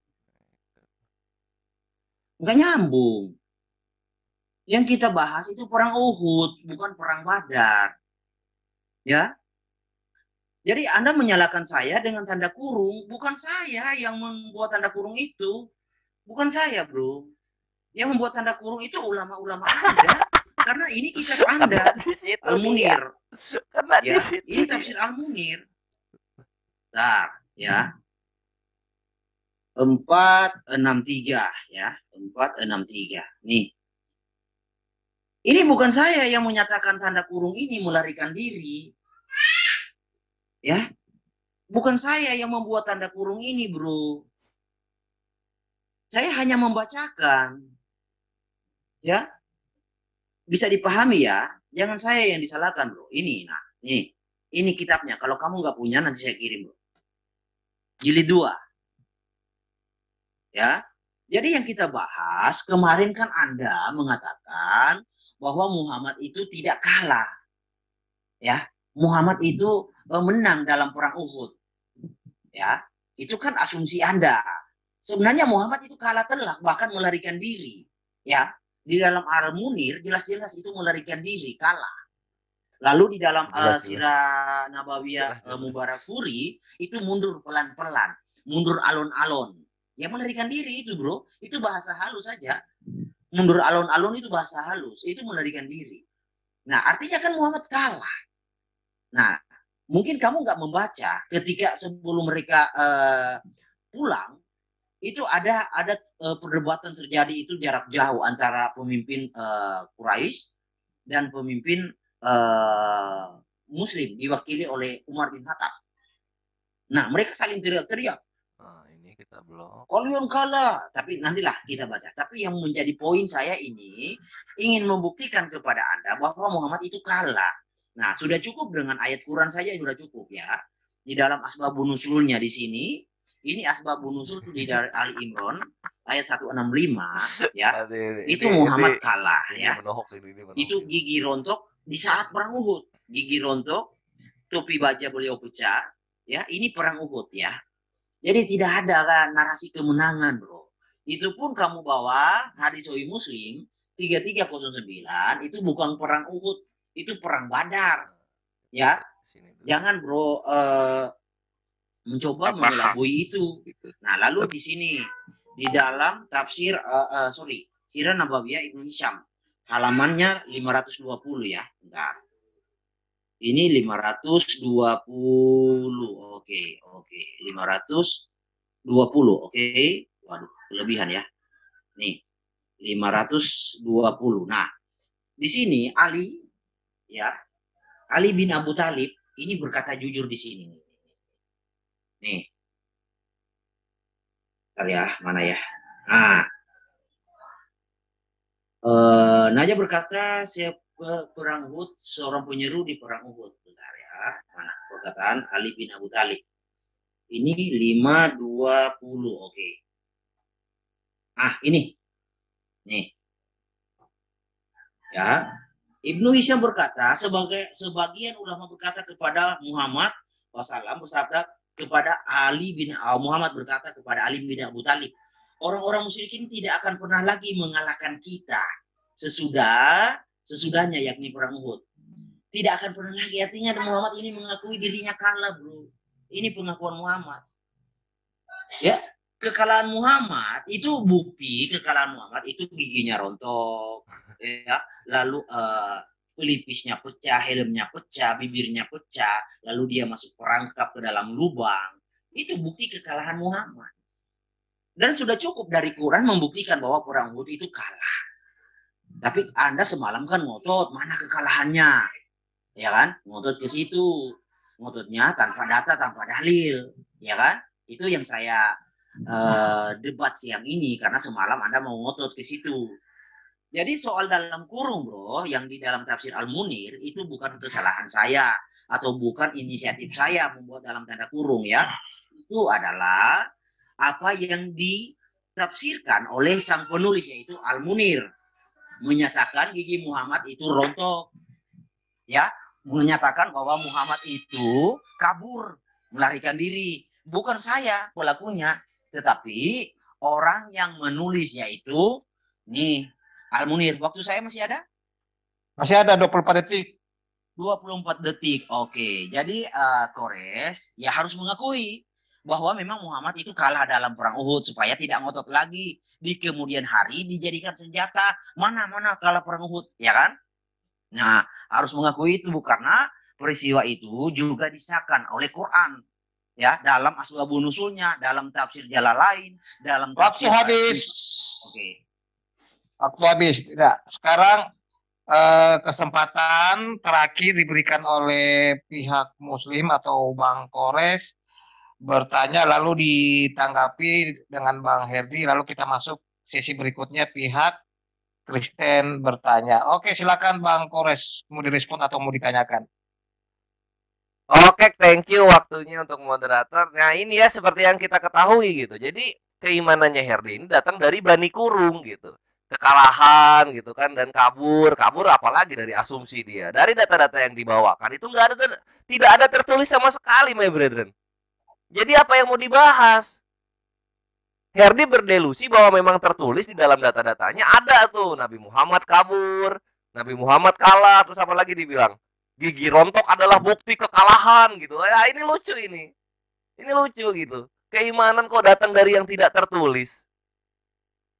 Nggak nyambung. Yang kita bahas itu perang Uhud, bukan perang Badar. Ya. Jadi Anda menyalahkan saya dengan tanda kurung, bukan saya yang membuat tanda kurung itu. Bukan saya, bro. Yang membuat tanda kurung itu ulama-ulama Anda. Karena ini kitab Anda, Al-Munir. Ya, ini tafsir Al-Munir. Nah, ya. 463 ya, 463. Nih. Ini bukan saya yang menyatakan tanda kurung ini melarikan diri. Ya. Bukan saya yang membuat tanda kurung ini, bro. Saya hanya membacakan. Ya. Bisa dipahami ya. Jangan saya yang disalahkan, bro. Ini kitabnya. Kalau kamu nggak punya, nanti saya kirim, bro. Jilid 2. Ya. Jadi yang kita bahas, kemarin kan Anda mengatakan bahwa Muhammad itu tidak kalah. Ya. Muhammad itu menang dalam perang Uhud. Ya. Itu kan asumsi Anda. Sebenarnya Muhammad itu kalah telak, bahkan melarikan diri. Ya. Di dalam Al-Munir jelas-jelas itu melarikan diri, kalah. Lalu di dalam Sirah Nabawiyah Mubarakpuri itu mundur pelan-pelan, mundur alon-alon. Ya melarikan diri itu, bro. Itu bahasa halus saja. Mundur alon-alon itu bahasa halus, itu melarikan diri. Nah, artinya kan Muhammad kalah. Nah, mungkin kamu nggak membaca ketika sebelum mereka pulang. Itu ada perdebatan terjadi itu jarak jauh antara pemimpin Quraisy dan pemimpin Muslim diwakili oleh Umar bin Khattab. Nah, mereka saling teriak-teriak. Ini kita belum. Kalian kalah, tapi nantilah kita baca. Tapi yang menjadi poin saya ini ingin membuktikan kepada Anda bahwa Muhammad itu kalah. Nah, sudah cukup dengan ayat Quran saja sudah cukup ya. Di dalam asbabun nuzulnya di sini. Ini asbabun nuzul di dari Ali Imran ayat 165 ya. Itu Muhammad kalah ya. Itu gigi rontok di saat perang Uhud. Gigi rontok topi baja beliau pecah, ya ini perang Uhud ya. Jadi tidak ada kan narasi kemenangan, bro. Itu pun kamu bawa hadis Sahih Muslim 3309 itu bukan perang Uhud, itu perang Badar, ya. Jangan bro mencoba mengelabui itu. Nah lalu di sini di dalam tafsir Sirah Nabawiyah Ibnu Hisham halamannya 520 ya. Bentar. Ini 520. Oke. 520. Oke. Waduh, kelebihan ya. Nih. 520. Nah, di sini Ali bin Abu Thalib ini berkata jujur di sini. Nih. Bentar ya, mana ya? Nah. Naja berkata perang Uhud, seorang penyeru di perang Uhud. Bentar ya, mana perkataan Ali bin Abu Thalib. Ini 520, oke. Ini. Nih. Ya. Ibnu Hisham berkata, sebagian ulama berkata kepada Muhammad wasallam bersabda kepada Muhammad berkata kepada Ali bin Abu Thalib, orang-orang musyrikin tidak akan pernah lagi mengalahkan kita sesudahnya yakni perang Uhud. Tidak akan pernah lagi, artinya Muhammad ini mengakui dirinya kalah, bro. Ini pengakuan Muhammad. Ya, kekalahan Muhammad itu bukti kekalahan Muhammad itu giginya rontok, ya. Lalu pelipisnya pecah, helmnya pecah, bibirnya pecah, lalu dia masuk perangkap ke dalam lubang. Itu bukti kekalahan Muhammad. Dan sudah cukup dari Quran membuktikan bahwa perang Uhud itu kalah. Tapi Anda semalam kan ngotot, mana kekalahannya? Ya kan? Ngotot ke situ. Ngototnya tanpa data, tanpa dalil. Ya kan? Itu yang saya debat siang ini, karena semalam Anda mau ngotot ke situ. Jadi soal dalam kurung, bro, yang di dalam tafsir Al-Munir, itu bukan kesalahan saya, atau bukan inisiatif saya membuat dalam tanda kurung ya. Itu adalah apa yang ditafsirkan oleh sang penulis, yaitu Al-Munir. Menyatakan gigi Muhammad itu rontok. Ya, menyatakan bahwa Muhammad itu kabur, melarikan diri. Bukan saya pelakunya, tetapi orang yang menulis, yaitu nih Al-Munir. Waktu saya masih ada? Masih ada 24 detik. 24 detik. Oke. Jadi Kores ya harus mengakui bahwa memang Muhammad itu kalah dalam perang Uhud supaya tidak ngotot lagi di kemudian hari dijadikan senjata. Mana kalah perang Uhud, ya kan? Nah, harus mengakui itu karena peristiwa itu juga disahkan oleh Quran. Ya, dalam asbabun nusulnya, dalam tafsir Jalalain, dalam tafsir Waktu habis. Oke. Waktu habis. Tidak. Sekarang kesempatan terakhir diberikan oleh pihak Muslim atau Bang Kores bertanya, lalu ditanggapi dengan Bang Herdi, lalu kita masuk sesi berikutnya pihak Kristen bertanya. Oke, silakan Bang Kores, mau direspon atau mau ditanyakan? Oke, thank you waktunya untuk moderator. Nah, ini ya seperti yang kita ketahui gitu. Jadi keimanannya Herdi ini datang dari Bani Kurung gitu. Kekalahan gitu kan, dan kabur apalagi dari asumsi dia. Dari data-data yang dibawakan itu tidak ada tertulis sama sekali, my brethren. Jadi apa yang mau dibahas? Herdi berdelusi bahwa memang tertulis di dalam data-datanya ada tuh Nabi Muhammad kabur, Nabi Muhammad kalah, terus apa lagi dibilang? Gigi rontok adalah bukti kekalahan gitu. Ya ini lucu ini. Ini lucu gitu. Keimanan kok datang dari yang tidak tertulis.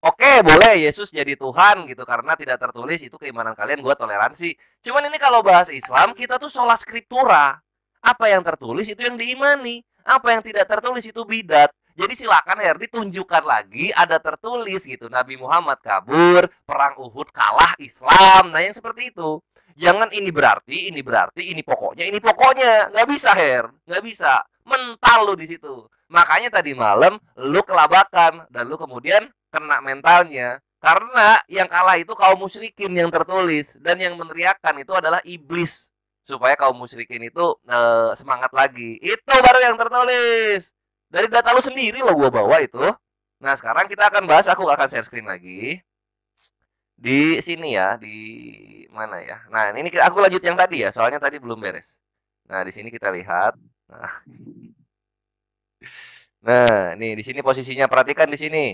Oke, boleh Yesus jadi Tuhan gitu karena tidak tertulis, itu keimanan kalian, gua toleransi. Cuman ini kalau bahas Islam, kita tuh sola scriptura. Apa yang tertulis itu yang diimani, apa yang tidak tertulis itu bidat. Jadi silakan Herdi tunjukkan lagi ada tertulis gitu. Nabi Muhammad kabur, perang Uhud kalah Islam. Nah, yang seperti itu. Jangan ini berarti, ini pokoknya. Nggak bisa, Her. Nggak bisa. Mental lu di situ. Makanya tadi malam lu kelabakan dan lu kemudian kena mentalnya. Karena yang kalah itu kaum musyrikin yang tertulis, dan yang meneriakkan itu adalah iblis supaya kaum musyrikin itu semangat lagi. Itu baru yang tertulis. Dari data lu sendiri lo gua bawa itu. Nah, sekarang kita akan bahas, aku akan share screen lagi. Di sini ya, di mana ya? Nah, ini aku lanjut yang tadi ya, soalnya tadi belum beres. Nah, di sini kita lihat. Nah, nih di sini posisinya, perhatikan di sini.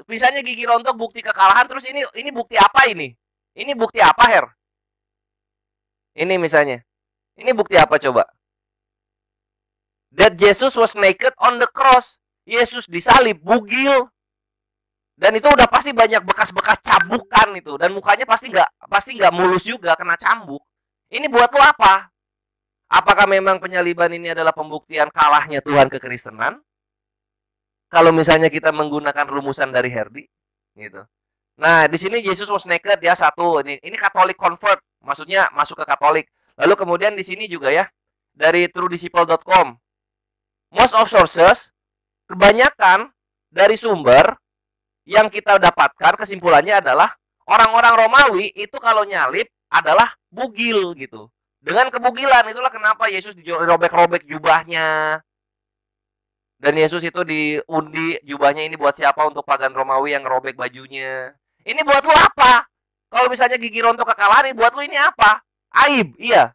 Misalnya gigi rontok bukti kekalahan, terus ini bukti apa ini? Ini bukti apa, Her? Ini misalnya. Ini bukti apa coba? That Jesus was naked on the cross. Yesus disalib, bugil. Dan itu udah pasti banyak bekas-bekas cabukan itu, dan mukanya pasti nggak mulus juga, kena cambuk. Ini buat lo apa? Apakah memang penyaliban ini adalah pembuktian kalahnya Tuhan kekristenan? Kalau misalnya kita menggunakan rumusan dari Herdi, gitu. Nah, di sini Jesus was naked ya, satu. Ini Catholic convert, maksudnya masuk ke Katolik. Lalu kemudian di sini juga ya, dari truedisciple.com. Most of sources, kebanyakan dari sumber yang kita dapatkan kesimpulannya adalah orang-orang Romawi itu kalau nyalip adalah bugil gitu. Dengan kebugilan itulah kenapa Yesus dirobek-robek jubahnya. Dan Yesus itu diundi jubahnya ini buat siapa, untuk pagan Romawi yang robek bajunya. Ini buat lu apa? Kalau misalnya gigi rontok kekalahan, buat lu ini apa? Aib, iya.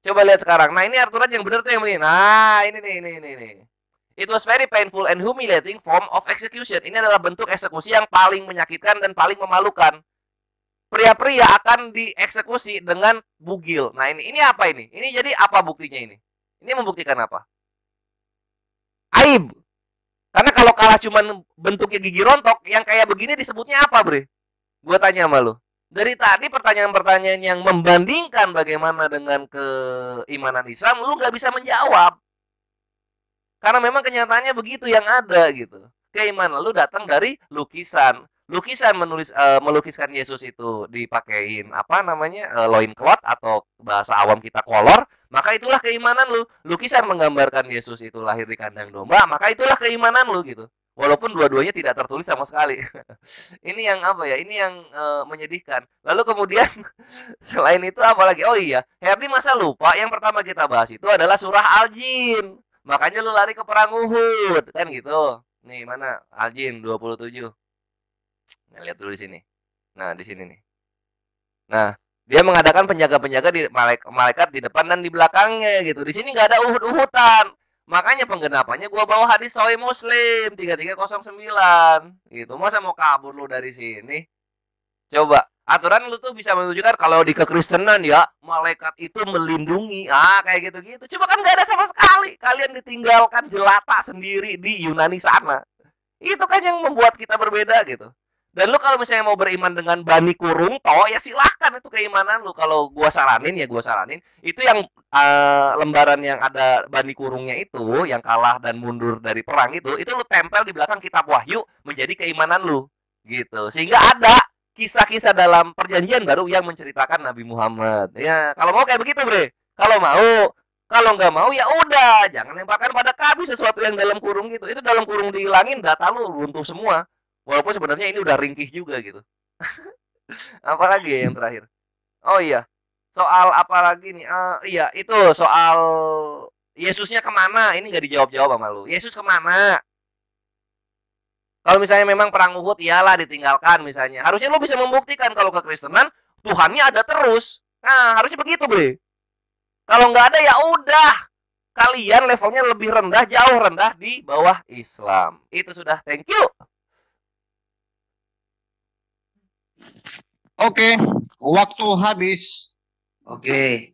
Coba lihat sekarang. Nah, ini Arturan yang benar tuh yang begini. Nah, ini. It was very painful and humiliating form of execution. Ini adalah bentuk eksekusi yang paling menyakitkan dan paling memalukan. Pria-pria akan dieksekusi dengan bugil. Nah, ini apa ini? Ini jadi apa buktinya ini? Ini membuktikan apa? Aib. Karena kalau kalah cuman bentuknya gigi rontok, yang kayak begini disebutnya apa, Bre? Gue tanya sama lu. Dari tadi pertanyaan-pertanyaan yang membandingkan bagaimana dengan keimanan Islam, lu nggak bisa menjawab. Karena memang kenyataannya begitu yang ada gitu. Keimanan lu datang dari lukisan. Lukisan melukiskan Yesus itu dipakein apa namanya, loincloth atau bahasa awam kita kolor, maka itulah keimanan lu. Lukisan menggambarkan Yesus itu lahir di kandang domba, maka itulah keimanan lu gitu. Walaupun dua-duanya tidak tertulis sama sekali. Ini yang apa ya? Ini yang menyedihkan. Lalu kemudian selain itu apa lagi? Oh iya, Herdi masa lupa yang pertama kita bahas itu adalah surah Al-Jin. Makanya lu lari ke perang Uhud, kan gitu. Nih, mana? Al-Jin 27. Nah, lihat dulu di sini. Nah, di sini nih. Nah, dia mengadakan penjaga-penjaga di malaikat di depan dan di belakangnya gitu. Di sini nggak ada uhud-uhudan. Makanya penggenapannya gua bawa hadis Sahih Muslim 3309 gitu. Masa mau kabur lu dari sini? Coba, aturan lu tuh bisa menunjukkan kalau di kekristenan ya, malaikat itu melindungi. Kayak gitu-gitu. Coba kan nggak ada sama sekali. Kalian ditinggalkan jelata sendiri di Yunani sana. Itu kan yang membuat kita berbeda gitu. Dan lu kalau misalnya mau beriman dengan Bani Kurung toh, ya silahkan, itu keimanan lu. Kalau gua saranin itu yang lembaran yang ada Bani Kurungnya itu, yang kalah dan mundur dari perang itu lu tempel di belakang kitab Wahyu menjadi keimanan lu gitu. Sehingga ada kisah-kisah dalam perjanjian baru yang menceritakan Nabi Muhammad. Ya, kalau mau kayak begitu, Bre. Kalau nggak mau ya udah, jangan lemparkan pada kami sesuatu yang dalam kurung gitu. Itu dalam kurung dihilangin, data lu runtuh semua. Walaupun sebenarnya ini udah ringkih juga gitu. Apalagi ya yang terakhir? Oh iya, soal apa lagi nih? Iya, itu soal Yesusnya kemana? Ini nggak dijawab-jawab sama lu. Yesus kemana? Kalau misalnya memang perang Uhud, iyalah ditinggalkan misalnya. Harusnya lu bisa membuktikan kalau kekristenan Tuhannya ada terus. Nah, harusnya begitu, Bre. Kalau nggak ada ya udah. Kalian levelnya lebih rendah, jauh rendah di bawah Islam. Itu sudah, thank you. Oke, waktu habis. Oke.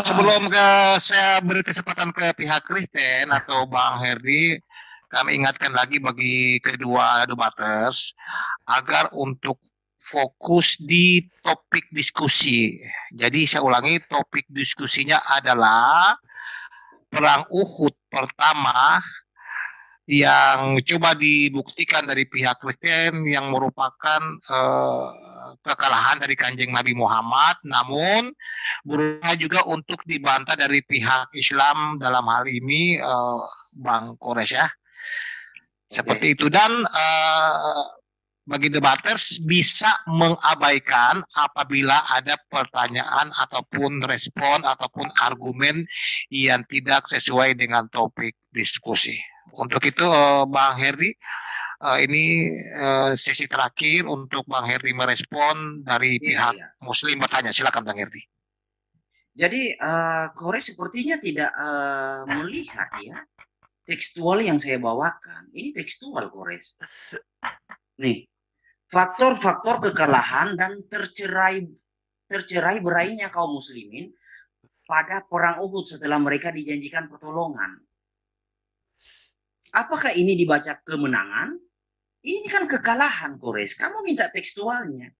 Sebelum saya beri kesempatan ke pihak Kristen atau Bang Herdi, kami ingatkan lagi bagi kedua debaters agar untuk fokus di topik diskusi. Jadi saya ulangi, topik diskusinya adalah perang Uhud pertama yang coba dibuktikan dari pihak Kristen yang merupakan kekalahan dari Kanjeng Nabi Muhammad, namun berusaha juga untuk dibantah dari pihak Islam dalam hal ini Bang Kores ya. Seperti itu, dan bagi debaters bisa mengabaikan apabila ada pertanyaan ataupun respon ataupun argumen yang tidak sesuai dengan topik diskusi. Untuk itu Bang Herdi, ini sesi terakhir untuk Bang Herdi merespon dari pihak Muslim bertanya. Silakan Bang Herdi. Jadi Kores sepertinya tidak melihat ya tekstual yang saya bawakan. Ini tekstual Kores. Nih, faktor-faktor kekalahan dan tercerai berainya kaum muslimin pada perang Uhud setelah mereka dijanjikan pertolongan. Apakah ini dibaca kemenangan? Ini kan kekalahan, Kores. Kamu minta tekstualnya.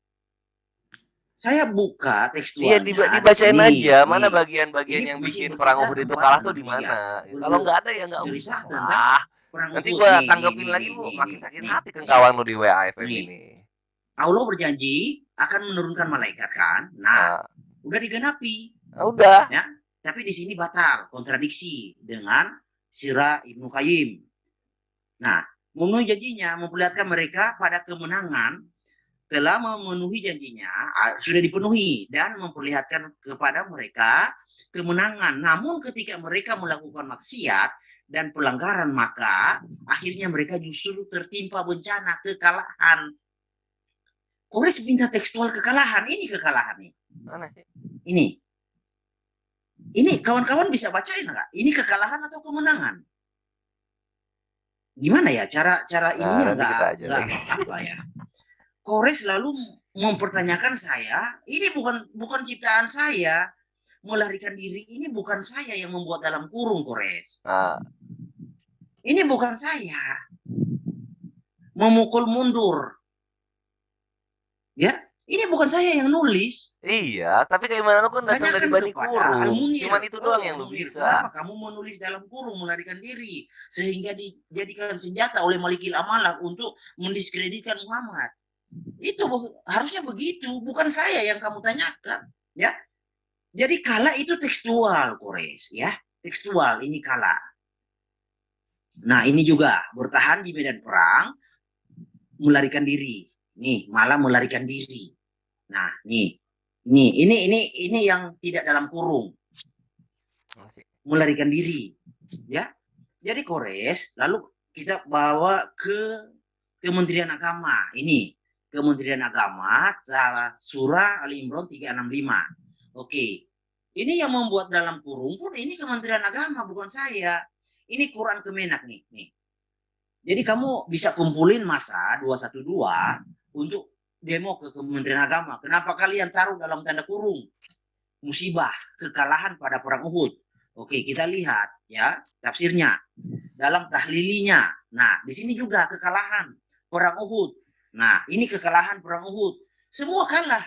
Saya buka Iya, tekstualnya di dibacain sini. aja mana Nih. bagian-bagian Ini yang masih bikin perang bercerita Uhud itu tempat kalah tuh di tiga. mana. Kalau nggak ada ya nggak Cerita usah tentang lah. perang Nanti Uhud. gua Nih, tanggepin nih, lagi nih, lu nih, makin nih, sakit nih, hati kan nih. kawan lu di WAFM Nih. ini. Allah berjanji akan menurunkan malaikat kan. Nah, Nah, udah digenapi. udah. Ya. Tapi di sini batal, kontradiksi dengan Sirah Ibnu Qayyim. Nah, memenuhi janjinya memperlihatkan mereka pada kemenangan telah memenuhi janjinya, sudah dipenuhi dan memperlihatkan kepada mereka kemenangan. Namun ketika mereka melakukan maksiat dan pelanggaran, maka akhirnya mereka justru tertimpa bencana kekalahan. Kores minta tekstual kekalahan. Ini kekalahan nih. Mana sih? Ini kawan-kawan bisa bacain nggak? Ini kekalahan atau kemenangan? Gimana ya cara ininya nanti kita aja nggak lagi. apa ya? Kores lalu mempertanyakan saya, ini bukan ciptaan saya. Melarikan diri ini bukan saya yang membuat dalam kurung, Kores. Nah, Ini bukan saya. Memukul mundur. Ya, ini bukan saya yang nulis. iya, tapi kayak mana lu kan datang dari Tanyakan Bani kepada Kurung. Al-Munir. Cuman itu doang yang lu Munir, bisa. kenapa kamu menulis dalam kurung melarikan diri sehingga dijadikan senjata oleh Malikil Amalah untuk mendiskreditkan Muhammad? Itu harusnya begitu, bukan saya yang kamu tanyakan, ya. Jadi kala itu tekstual, Kores, ya. Tekstual ini kala. Nah, ini juga bertahan di medan perang, melarikan diri. Nih, malah melarikan diri. Nah, ini yang tidak dalam kurung. Melarikan diri, ya. Jadi Kores, lalu kita bawa ke Kementerian Agama. Ini Kementerian Agama, Surah Ali Imran 365. Oke. Ini yang membuat dalam kurung pun ini Kementerian Agama, bukan saya. Ini Quran Kemenak nih. Jadi kamu bisa kumpulin masa 212 untuk demo ke Kementerian Agama. Kenapa kalian taruh dalam tanda kurung? Musibah, kekalahan pada perang Uhud. Oke, kita lihat ya tafsirnya. Dalam tahlilinya. Nah, di sini juga kekalahan perang Uhud. Nah, ini kekalahan perang Uhud. Semua kalah.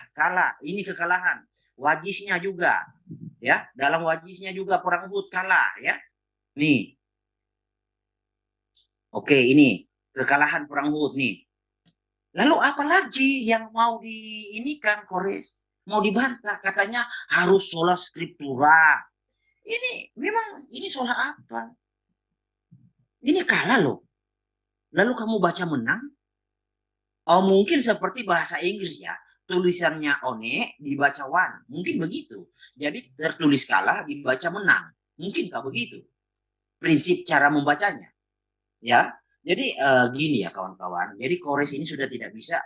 Ini kekalahan. Wajisnya juga, ya. Dalam wajisnya juga perang Uhud kalah, ya. Nih. Oke, ini kekalahan perang Uhud nih. Lalu apa lagi yang mau diinikan, Kores? Mau dibantah, katanya harus sola scriptura. Ini sola apa? Ini kalah loh. Lalu kamu baca menang? Oh, mungkin seperti bahasa Inggris ya. Tulisannya one dibaca one. Mungkin begitu. Jadi tertulis kalah dibaca menang. Mungkinkah begitu? Prinsip cara membacanya. Ya. Jadi gini ya kawan-kawan. Jadi Kores ini sudah tidak bisa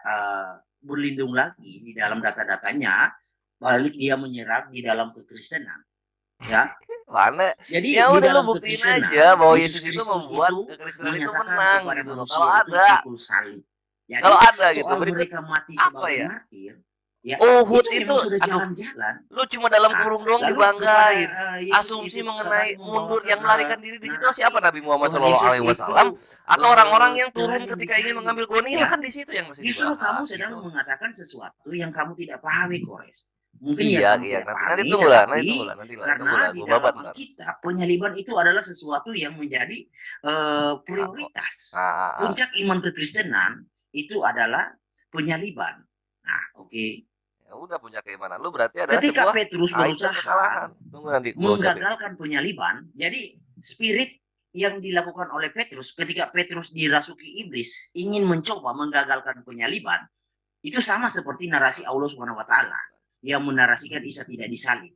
berlindung lagi di dalam data-datanya. Balik dia menyerang di dalam kekristenan. Ya. Mana? Jadi Ya di udah lu dalam buktiin kekristenan, aja bahwa Yesus Yesus itu Kristus membuat itu kekristenan itu menyatakan menang kepada gitu loh. manusia Kalau itu ada, pikul salib. Jadi kalau ada gitu, soal berikut mereka mati apa sebagai ya? martir, ya Uhud itu itu, memang sudah aduh, jalan-jalan. lu cuma dalam Nah, kurung doang lalu kepada dibanggain. Yesus Asumsi itu mengenai tadi mundur membawakan yang melarikan diri di situ narasi siapa Nabi Muhammad Tuhan Shallallahu Yesus Alaihi itu Wasallam atau orang-orang yang turun telanjang ketika ingin disalib. mengambil ghanimah Ya, kan di situ yang mesti justru kamu dibahas sedang gitu. mengatakan sesuatu yang kamu tidak pahami, Kores. Mungkin Iya, kamu iya. tidak Nanti pahami, tunggu lah, tetapi nanti karena lah. di Gue dalam babat ntar. Alkitab penyaliban itu adalah sesuatu yang menjadi prioritas. Puncak iman kekristenan itu adalah penyaliban. Nah, oke. Ya udah punya keimanan lu berarti adalah Ketika sebuah Petrus aib dan berusaha kekalahan. Tunggu nanti gua ucapin. menggagalkan penyaliban, jadi spirit yang dilakukan oleh Petrus ketika Petrus dirasuki iblis ingin mencoba menggagalkan penyaliban, itu sama seperti narasi Allah Subhanahu wa taala yang menarasikan Isa tidak disalib.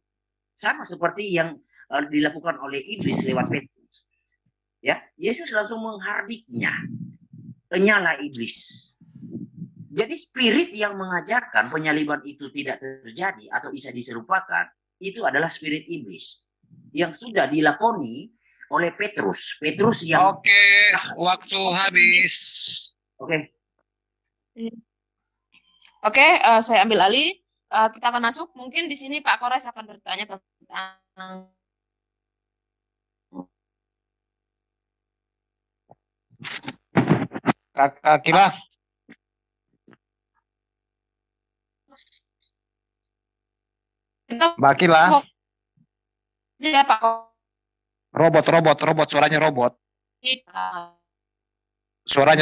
Sama seperti yang dilakukan oleh iblis lewat Petrus. Ya, Yesus langsung menghardiknya. Nyala iblis. Jadi spirit yang mengajarkan penyaliban itu tidak terjadi atau bisa diserupakan itu adalah spirit iblis yang sudah dilakoni oleh Petrus. Petrus yang Oke, waktu habis. Oke. Oke, saya ambil alih. Kita akan masuk. Mungkin di sini Pak Kores akan bertanya tentang Kak Akila, kita Mbak Akila, ya Pak robot, suaranya robot, Ya,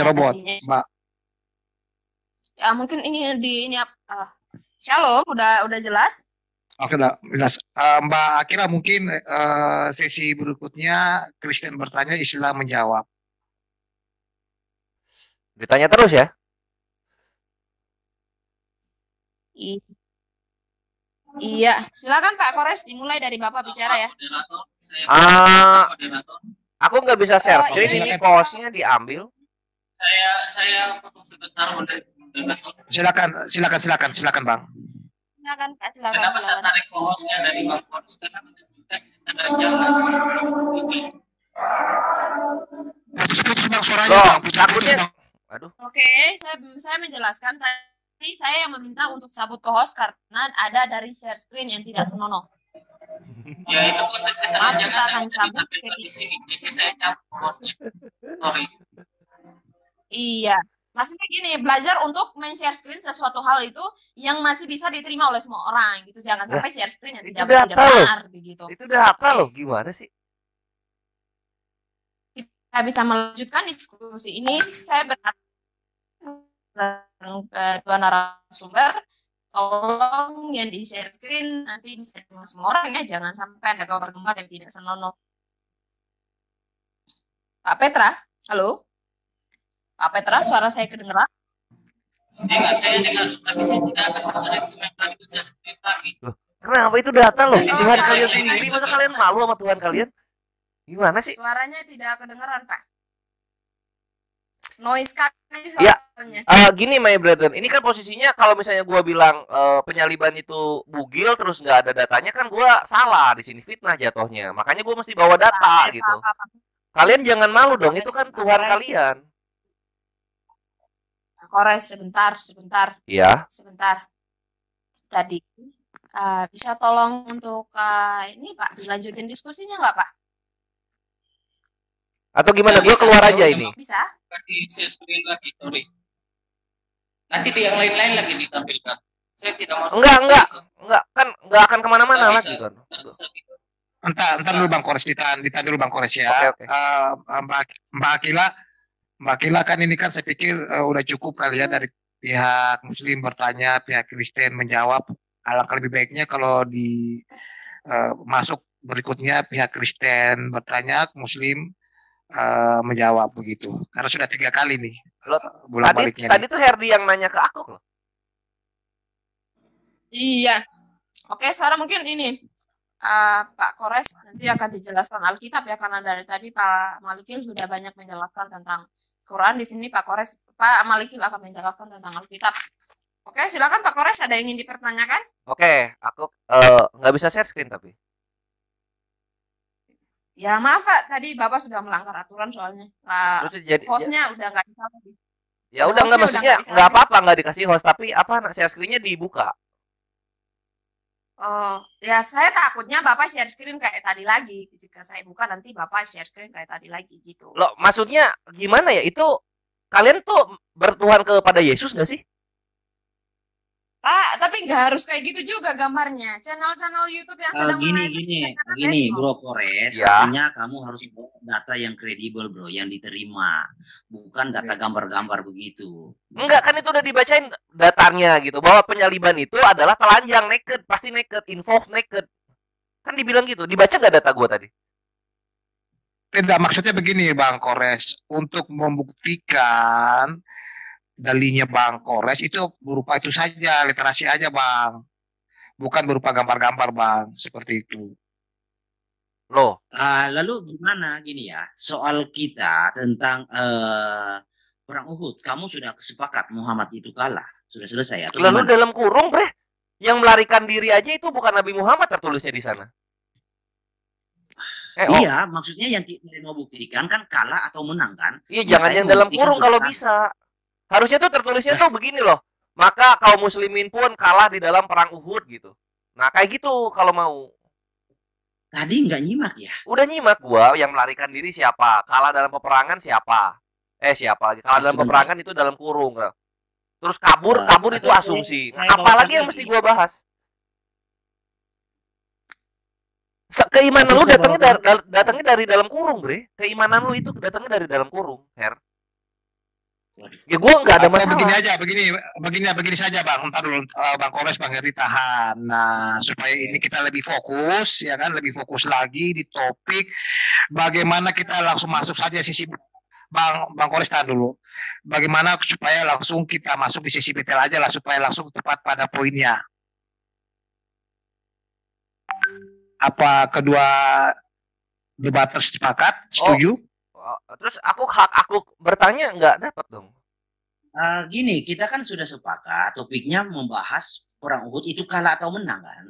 robot, tadinya. Mbak. Ya, mungkin ini Shalom, udah jelas? Oke, udah jelas. Mbak Akila, mungkin sesi berikutnya Kristen bertanya, Islam menjawab. Ditanya terus ya. Iya, silakan Pak Kores, dimulai dari Bapak bicara ya. Aku nggak bisa share Iya, screen, ini silakan. hostnya diambil. Saya potong sebentar Silakan Bang. Silakan Pak, silakan. Kenapa saya tarik hostnya dari Bang Kores? Karena ada jangan Putus Bang suaranya, Loh, Bang. takutnya. Bang. Aduh. Oke, saya menjelaskan tadi saya yang meminta untuk cabut ke host karena ada dari share screen yang tidak senonoh. ya itu konten Maaf, kita jangan akan cabut. ditampilkan di sini. Jadi saya cabut hostnya. Sorry. Iya, maksudnya gini, belajar untuk men-share screen sesuatu hal itu yang masih bisa diterima oleh semua orang gitu. Jangan Lah, sampai share screen yang itu tidak data loh. benar begitu. Itu data loh, gimana sih? Kita bisa melanjutkan diskusi ini. Saya berkata kedua narasumber, tolong yang di share screen nanti bisa diterima semua orang ya, jangan sampai ada gambar-gambar yang tidak senonoh. Pak Petra, halo? Pak Petra, suara saya kedengeran? Saya dengar, tapi saya tidak akan mengenai komentar itu saya screen lagi. Kenapa itu data loh? Oh, Tuhan sorry. kalian sendiri, masa kalian malu sama Tuhan kalian? Gimana sih? Suaranya tidak kedengeran, Pak. Noise kan Ya. suaranya. Gini my brethren, ini kan posisinya kalau misalnya gua bilang penyaliban itu bugil terus nggak ada datanya kan gua salah di sini, fitnah jatuhnya. Makanya gua mesti bawa data gitu. Kalian jangan malu dong, itu kan Tuhan kalian. Kores, sebentar. Iya. Sebentar. Tadi bisa tolong untuk ini Pak dilanjutin diskusinya nggak Pak? Atau gimana? Gua keluar aja ini. Bisa? Kasih share screen lagi, sorry. Nanti di yang lain-lain lagi ditampilkan. Saya tidak masuk. Enggak, kan nggak akan kemana-mana lagi kan. Entar dulu Bang Kores, ditahan dulu Bang Kores ya. Oke. Mbak Akila kan ini kan saya pikir udah cukup kali ya dari pihak Muslim bertanya, pihak Kristen menjawab. Alangkah lebih baiknya kalau di masuk berikutnya pihak Kristen bertanya, Muslim menjawab begitu. Karena sudah 3 kali nih bulan baliknya. Tadi tuh Herdi yang nanya ke aku loh. Iya. Oke, sekarang mungkin ini Pak Kores nanti akan dijelaskan Alkitab ya, karena dari tadi Pak Malikil sudah banyak menjelaskan tentang Quran. Di sini Pak Malikil akan menjelaskan tentang Alkitab. Oke, silakan Pak Kores, ada yang ingin dipertanyakan? Oke, aku nggak bisa share screen tapi. Ya maaf Pak, tadi Bapak sudah melanggar aturan soalnya. Terus jadi Hostnya udah nggak bisa lagi. ya udah nggak, maksudnya nggak apa-apa nggak dikasih host, tapi apa share screen-nya dibuka. Oh, ya saya takutnya Bapak share screen kayak tadi lagi. Jika saya buka nanti Bapak share screen kayak tadi lagi gitu. Loh, maksudnya gimana ya? Itu kalian tuh bertuhan kepada Yesus nggak sih? Pak, tapi nggak harus kayak gitu juga gambarnya. Channel-channel YouTube yang sedang Gini, Bro Kores, Ya. artinya kamu harus bawa data yang kredibel, Bro, yang diterima, bukan data gambar-gambar begitu. Enggak, kan itu udah dibacain datanya gitu, bahwa penyaliban itu adalah telanjang, naked, pasti naked, involved naked. Kan dibilang gitu, dibaca nggak data gua tadi? Tidak, maksudnya begini Bang Kores, untuk membuktikan dalihnya Bang Kores itu berupa itu saja, literasi aja Bang, bukan berupa gambar-gambar Bang, seperti itu. Loh, Lalu gimana gini ya, soal kita tentang perang Uhud, kamu sudah sepakat Muhammad itu kalah, sudah selesai atau lalu gimana? dalam kurung, bre. Yang melarikan diri aja itu bukan Nabi Muhammad tertulisnya di sana. Iya, maksudnya yang kita mau buktikan kan kalah atau menang kan? Iya, Nah, jangan saya yang dalam membuktikan kurung kalau saudara. bisa. Harusnya tuh tertulisnya tuh begini loh. Maka kaum muslimin pun kalah di dalam perang Uhud gitu. Nah, kayak gitu kalau mau. Tadi nggak nyimak ya? Udah nyimak gua, yang melarikan diri siapa? Kalah dalam peperangan siapa? Siapa lagi? Kalah dalam Sebentar. peperangan itu dalam kurung. Terus kabur itu atau asumsi. saya Apalagi yang bawakan mesti lagi. gua bahas? Keimanan Atau lu saya datangnya dari dalam kurung, Bre. Keimanan lu itu datangnya dari dalam kurung, Her. Waduh. Ya gua nggak ada Atau begini masalah. aja, begini saja Bang. Entar dulu Bang Kores, Bang Heri tahan. Nah, supaya ini kita lebih fokus, ya kan, lebih fokus lagi di topik. Bagaimana kita langsung masuk saja sisi Bang Kores, tahan dulu. Bagaimana supaya langsung kita masuk di sisi detail aja lah, supaya langsung tepat pada poinnya. Apa kedua debaters sepakat? Setuju? Terus hak aku bertanya nggak dapat dong. Gini, kita kan sudah sepakat topiknya membahas perang Uhud itu kalah atau menang kan?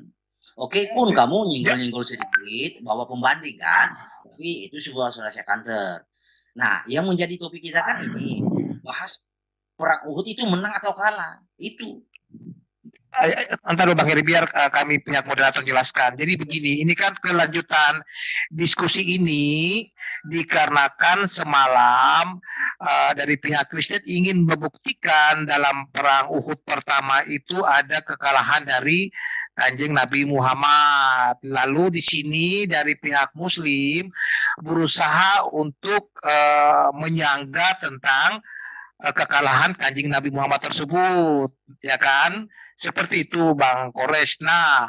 Oke, pun kamu nyenggol-nyenggol sedikit bahwa pembanding kan, tapi itu sebuah saya counter. Nah, yang menjadi topik kita kan ini bahas perang Uhud itu menang atau kalah, itu. Entar Bang Heri, biar kami pihak moderator jelaskan. Jadi begini, ini kan kelanjutan diskusi ini dikarenakan semalam dari pihak Kristen ingin membuktikan dalam perang Uhud pertama itu ada kekalahan dari Kanjeng Nabi Muhammad. Lalu di sini dari pihak Muslim berusaha untuk menyangga tentang kekalahan Kanjeng Nabi Muhammad tersebut, ya kan? Seperti itu Bang Kores. Nah,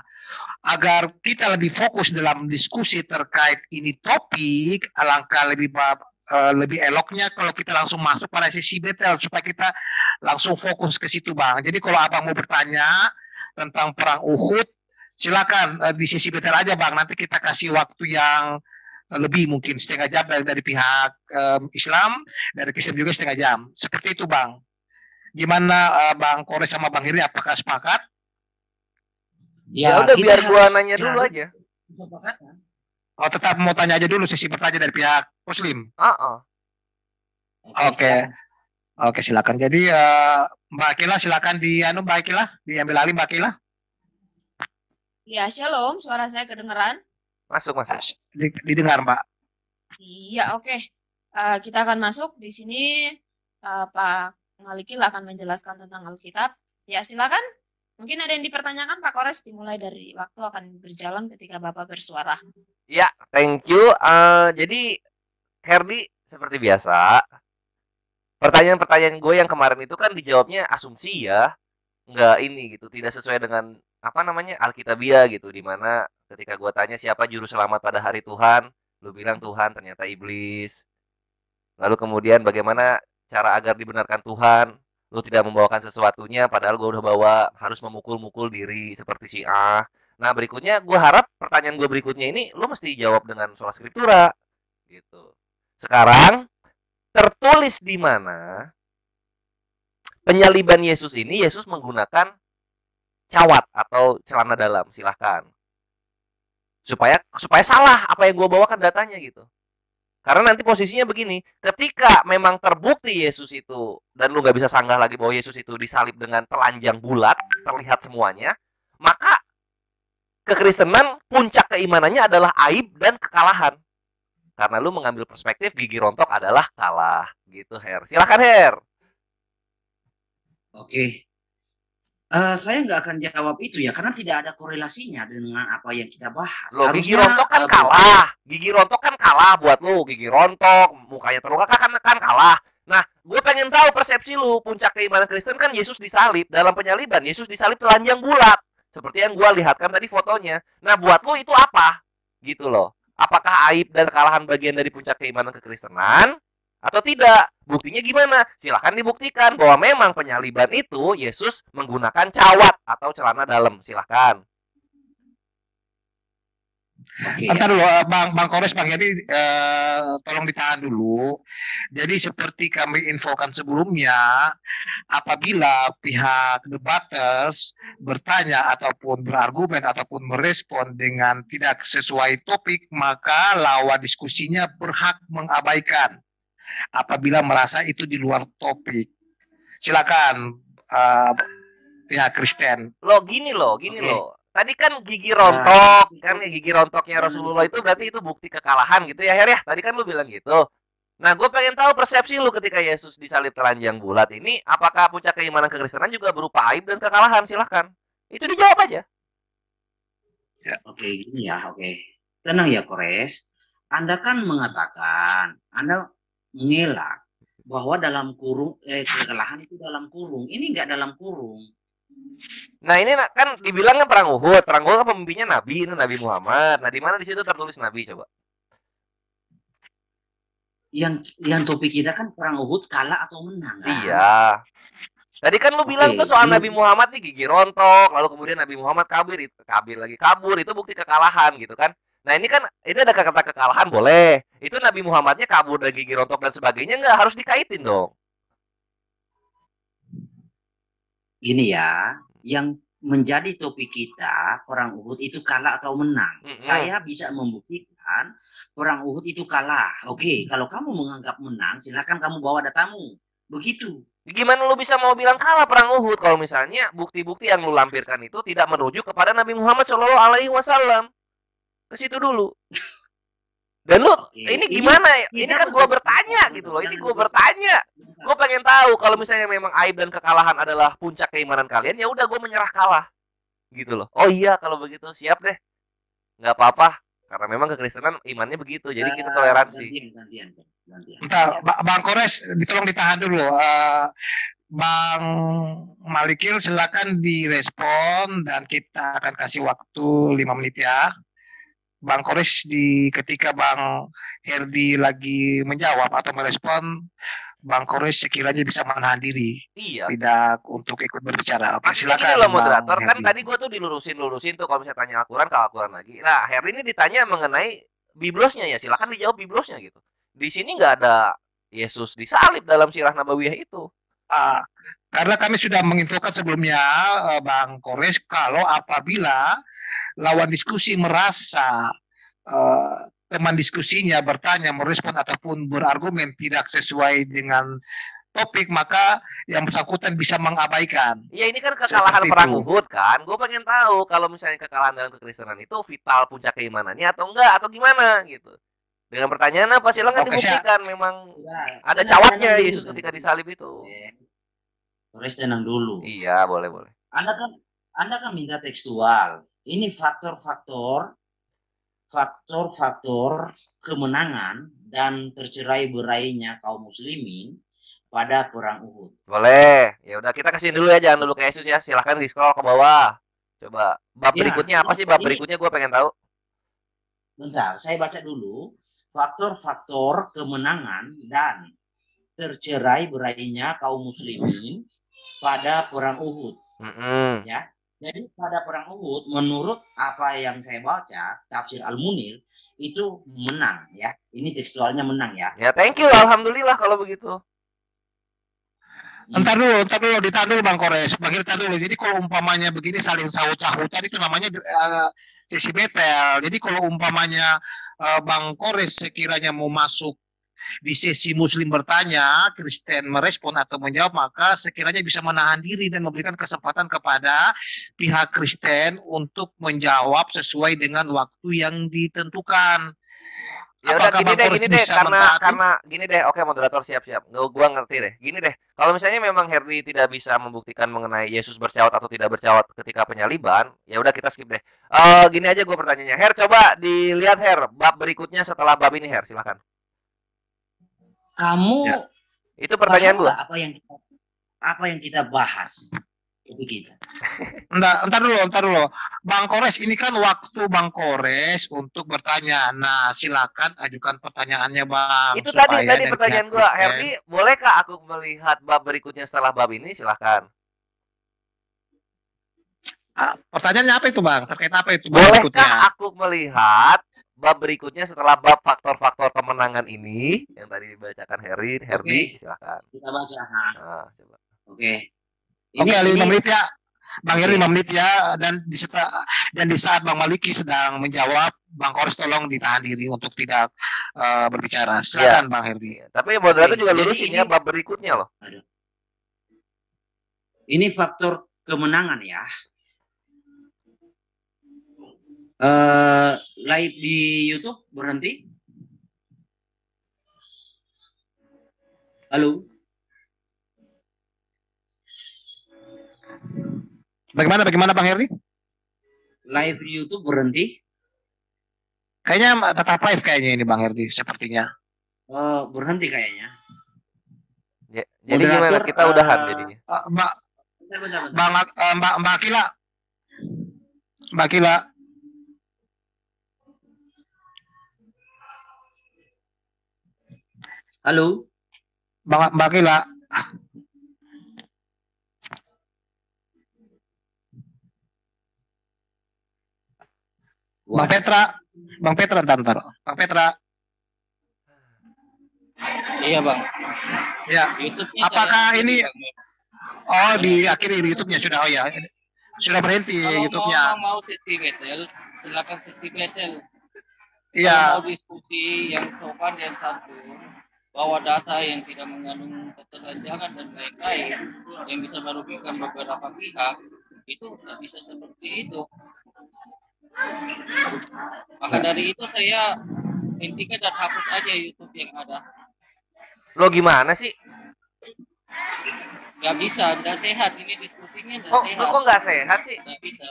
agar kita lebih fokus dalam diskusi terkait ini topik, alangkah lebih eloknya kalau kita langsung masuk pada sisi detail supaya kita langsung fokus ke situ Bang. Jadi kalau Abang mau bertanya tentang perang Uhud, silakan di sisi detail aja Bang. Nanti kita kasih waktu yang lebih, mungkin setengah jam dari pihak Islam, dari Kristen juga setengah jam. Seperti itu Bang. Gimana Bang Kores sama Bang Heri, apakah sepakat? Ya udah, biar gua nanya dulu aja. Oh, tetap mau tanya aja dulu sesi bertanya dari pihak Muslim. Oke. Oke, silakan. Jadi Mbak Akila silakan Mbak Akila diambil alih Mbak Akila. Ya, shalom, suara saya kedengeran? Masuk. Didengar Mbak. Iya, oke. Kita akan masuk di sini. Pak Ngalikil akan menjelaskan tentang Alkitab. Ya, silakan. Mungkin ada yang dipertanyakan Pak Kores, dimulai dari waktu akan berjalan ketika Bapak bersuara. Ya, thank you. Jadi Herdi seperti biasa, pertanyaan-pertanyaan gue yang kemarin itu kan dijawabnya asumsi ya, nggak ini gitu, tidak sesuai dengan Alkitabiah gitu, dimana ketika gue tanya siapa juru selamat pada hari Tuhan, lu bilang Tuhan, ternyata iblis. Lalu kemudian bagaimana cara agar dibenarkan Tuhan, lu tidak membawakan sesuatunya padahal gue udah bawa, harus memukul-mukul diri seperti Syiah. Nah, berikutnya gue harap pertanyaan gue berikutnya ini lu mesti jawab dengan sola scriptura gitu. Sekarang tertulis di mana penyaliban Yesus ini Yesus menggunakan cawat atau celana dalam, silahkan. Supaya salah apa yang gue bawakan datanya gitu. Karena nanti posisinya begini, ketika memang terbukti Yesus itu, dan lu gak bisa sanggah lagi bahwa Yesus itu disalib dengan telanjang bulat, terlihat semuanya, maka kekristenan puncak keimanannya adalah aib dan kekalahan. Karena lu mengambil perspektif gigi rontok adalah kalah, gitu Her. Silakan Her. Oke. Saya nggak akan jawab itu ya, karena tidak ada korelasinya dengan apa yang kita bahas. Loh, gigi rontok kan kalah. Gigi rontok kan kalah buat lu. Gigi rontok, mukanya terluka kan kalah. Nah, gue pengen tahu persepsi lu. Puncak keimanan Kristen kan Yesus disalib. Dalam penyaliban, Yesus disalib telanjang bulat. Seperti yang gue lihatkan tadi fotonya. Nah, buat lu itu apa? Gitu loh. Apakah aib dan kekalahan bagian dari puncak keimanan kekristenan? Atau tidak? Buktinya gimana? Silahkan dibuktikan bahwa memang penyaliban itu Yesus menggunakan cawat atau celana dalam. Silahkan. Oke Entar ya. dulu, Bang Kores, Bang Heri, tolong ditahan dulu. Jadi seperti kami infokan sebelumnya, apabila pihak debaters bertanya ataupun berargumen ataupun merespon dengan tidak sesuai topik, maka lawan diskusinya berhak mengabaikan apabila merasa itu di luar topik. Silakan, pihak Kristen. Gini loh, gini Oke. loh. Tadi kan gigi Nah, rontok, kan ya gigi rontoknya Rasulullah itu berarti itu bukti kekalahan gitu ya, Her ya. Tadi kan lu bilang gitu. Nah, gue pengen tahu persepsi lu ketika Yesus disalib telanjang bulat ini, apakah puncak keimanan kekristenan juga berupa aib dan kekalahan? Silahkan. Itu dijawab aja. oke gini ya, oke. Tenang ya Kores. Anda kan mengatakan, Anda mengelak bahwa dalam kurung kekalahan itu dalam kurung. Ini enggak dalam kurung. Nah, ini kan dibilang kan perang Uhud. Perang Uhud kan pemimpinnya Nabi, itu Nabi Muhammad. Nah, di mana di situ tertulis Nabi coba? Yang topik kita kan perang Uhud kalah atau menang kan? Iya. Tadi kan lu bilang tuh soal Nabi Muhammad nih gigi rontok, lalu kemudian Nabi Muhammad kabur, itu bukti kekalahan gitu kan. Nah, ini kan ini ada kata kekalahan boleh. Itu Nabi Muhammadnya kabur dan gigi rontok dan sebagainya nggak harus dikaitin dong. Gini ya, yang menjadi topik kita perang Uhud itu kalah atau menang. Saya bisa membuktikan perang Uhud itu kalah. Oke, kalau kamu menganggap menang, silakan kamu bawa datamu. Begitu. Gimana lu bisa mau bilang kalah perang Uhud kalau misalnya bukti-bukti yang lu lampirkan itu tidak merujuk kepada Nabi Muhammad Shallallahu Alaihi Wasallam? Ke situ dulu. Dan lu ini gimana ya? Ini kan gue bertanya gitu loh. Ini gue bertanya. Gue pengen tahu kalau misalnya memang aib dan kekalahan adalah puncak keimanan kalian, ya udah gue menyerah kalah. Gitu loh. Oh iya kalau begitu siap deh. Nggak apa-apa. Karena memang kekristenan imannya begitu. Jadi kita toleransi. Gantian. Bentar, Bang Kores, tolong ditahan dulu. Bang Malikil, silakan direspon dan kita akan kasih waktu 5 menit ya. Bang Kores ketika Bang Herdi lagi menjawab atau merespon, Bang Kores sekiranya bisa menahan diri. Iya. Tidak untuk ikut berbicara. Oke, silakan. Gini loh moderator, kan tadi gue tuh dilurusin tuh kalau misalnya tanya Al-Quran ke Al-Quran lagi. Nah, Herdi ini ditanya mengenai biblosnya ya, silakan dijawab biblosnya gitu. Di sini nggak ada Yesus disalib dalam sirah nabawiyah itu. Karena kami sudah menginfokan sebelumnya, Bang Kores, kalau apabila lawan diskusi merasa teman diskusinya bertanya, merespon ataupun berargumen tidak sesuai dengan topik, maka yang bersangkutan bisa mengabaikan. Ya ini kan kekalahan perang Uhud kan. Gue pengen tahu kalau misalnya kekalahan dalam kekristenan itu vital puncak keimanannya atau enggak atau gimana gitu. Dengan pertanyaan apa silakan dibuktikan memang ada cawatnya Yesus ketika disalib itu. Kores tenang dulu. Iya, boleh. Anda kan minta tekstual. Ini faktor-faktor kemenangan dan tercerai-berainya kaum muslimin pada perang Uhud. Boleh. Ya udah kita kasih dulu ya, jangan dulu ke Yesus ya. Silahkan di scroll ke bawah. Coba bab berikutnya apa sih bab berikutnya, gue pengen tahu. Bentar, saya baca dulu. Faktor-faktor kemenangan dan tercerai-berainya kaum muslimin pada perang Uhud. Ya. Jadi pada perang Uhud, menurut apa yang saya baca, tafsir Al-Munir itu menang ya. Ini tekstualnya menang ya. Ya, thank you. Alhamdulillah kalau begitu. Entar dulu, ditahan dulu Bang Kores. Ditahan dulu. Jadi kalau umpamanya begini saling sahut-sahutan itu namanya sesi betel. Jadi kalau umpamanya Bang Kores sekiranya mau masuk di sesi Muslim bertanya, Kristen merespon atau menjawab, maka sekiranya bisa menahan diri dan memberikan kesempatan kepada pihak Kristen untuk menjawab sesuai dengan waktu yang ditentukan. Ya udah gini deh karena gini deh, oke moderator siap-siap. Gua ngerti deh. Gini deh, kalau misalnya memang Herdi tidak bisa membuktikan mengenai Yesus bercawat atau tidak bercawat ketika penyaliban, ya udah kita skip deh. Gini aja gue pertanyaannya. Her, coba dilihat Her, bab berikutnya setelah bab ini Her, silakan. Kamu ya. Itu pertanyaan gue. Apa yang kita bahas? Begitu. Entar dulu. Bang Kores, ini kan waktu Bang Kores untuk bertanya. Nah, silakan ajukan pertanyaannya, Bang. Itu tadi pertanyaan gue, Herdi, bolehkah aku melihat bab berikutnya setelah bab ini? Silakan. Pertanyaannya apa itu Bang? Terkait apa itu Bang berikutnya? Bolehkah aku melihat bab berikutnya setelah bab faktor-faktor kemenangan ini yang tadi dibacakan Herdi, silakan. Kita baca. Nah, coba. Oke. Oke, 5 menit ya. Bang Heri Oke. 5 menit ya, dan di saat Bang Maliki sedang menjawab, Bang Kores tolong ditahan diri untuk tidak berbicara. Silakan Bang Herdi. Tapi moderator Oke, juga jadi lurusin ini- ya bab berikutnya loh. Ini faktor kemenangan ya. Live di YouTube berhenti. Halo. Bagaimana Bang Herdi? Live di YouTube berhenti. Kayaknya tetap live kayaknya ini Bang Herdi sepertinya. Berhenti kayaknya. Jadi gimana Moderator, kita udahan jadinya? Bentar. Mbak Akila. Mbak Akila. Halo. Mbak Akila. Bang Petra ntar. Bang Petra. Iya bang. Ya. YouTube-nya Apakah saya- ini? Oh, diakhiri di YouTube-nya sudah. Oh ya, sudah berhenti Kalau YouTube-nya. mau sesi battle, silakan sesi battle. Iya. Kalau mau diskusi yang sopan dan santun, bawa data yang tidak mengandung ketelanjangan dan lain-lain yang bisa merugikan beberapa pihak, itu nggak bisa seperti itu. Maka dari itu saya hentikan dan hapus aja YouTube yang ada. Lo gimana sih? Nggak bisa, nggak sehat ini diskusinya, nggak Kok sehat. kok nggak sehat sih? Nggak bisa,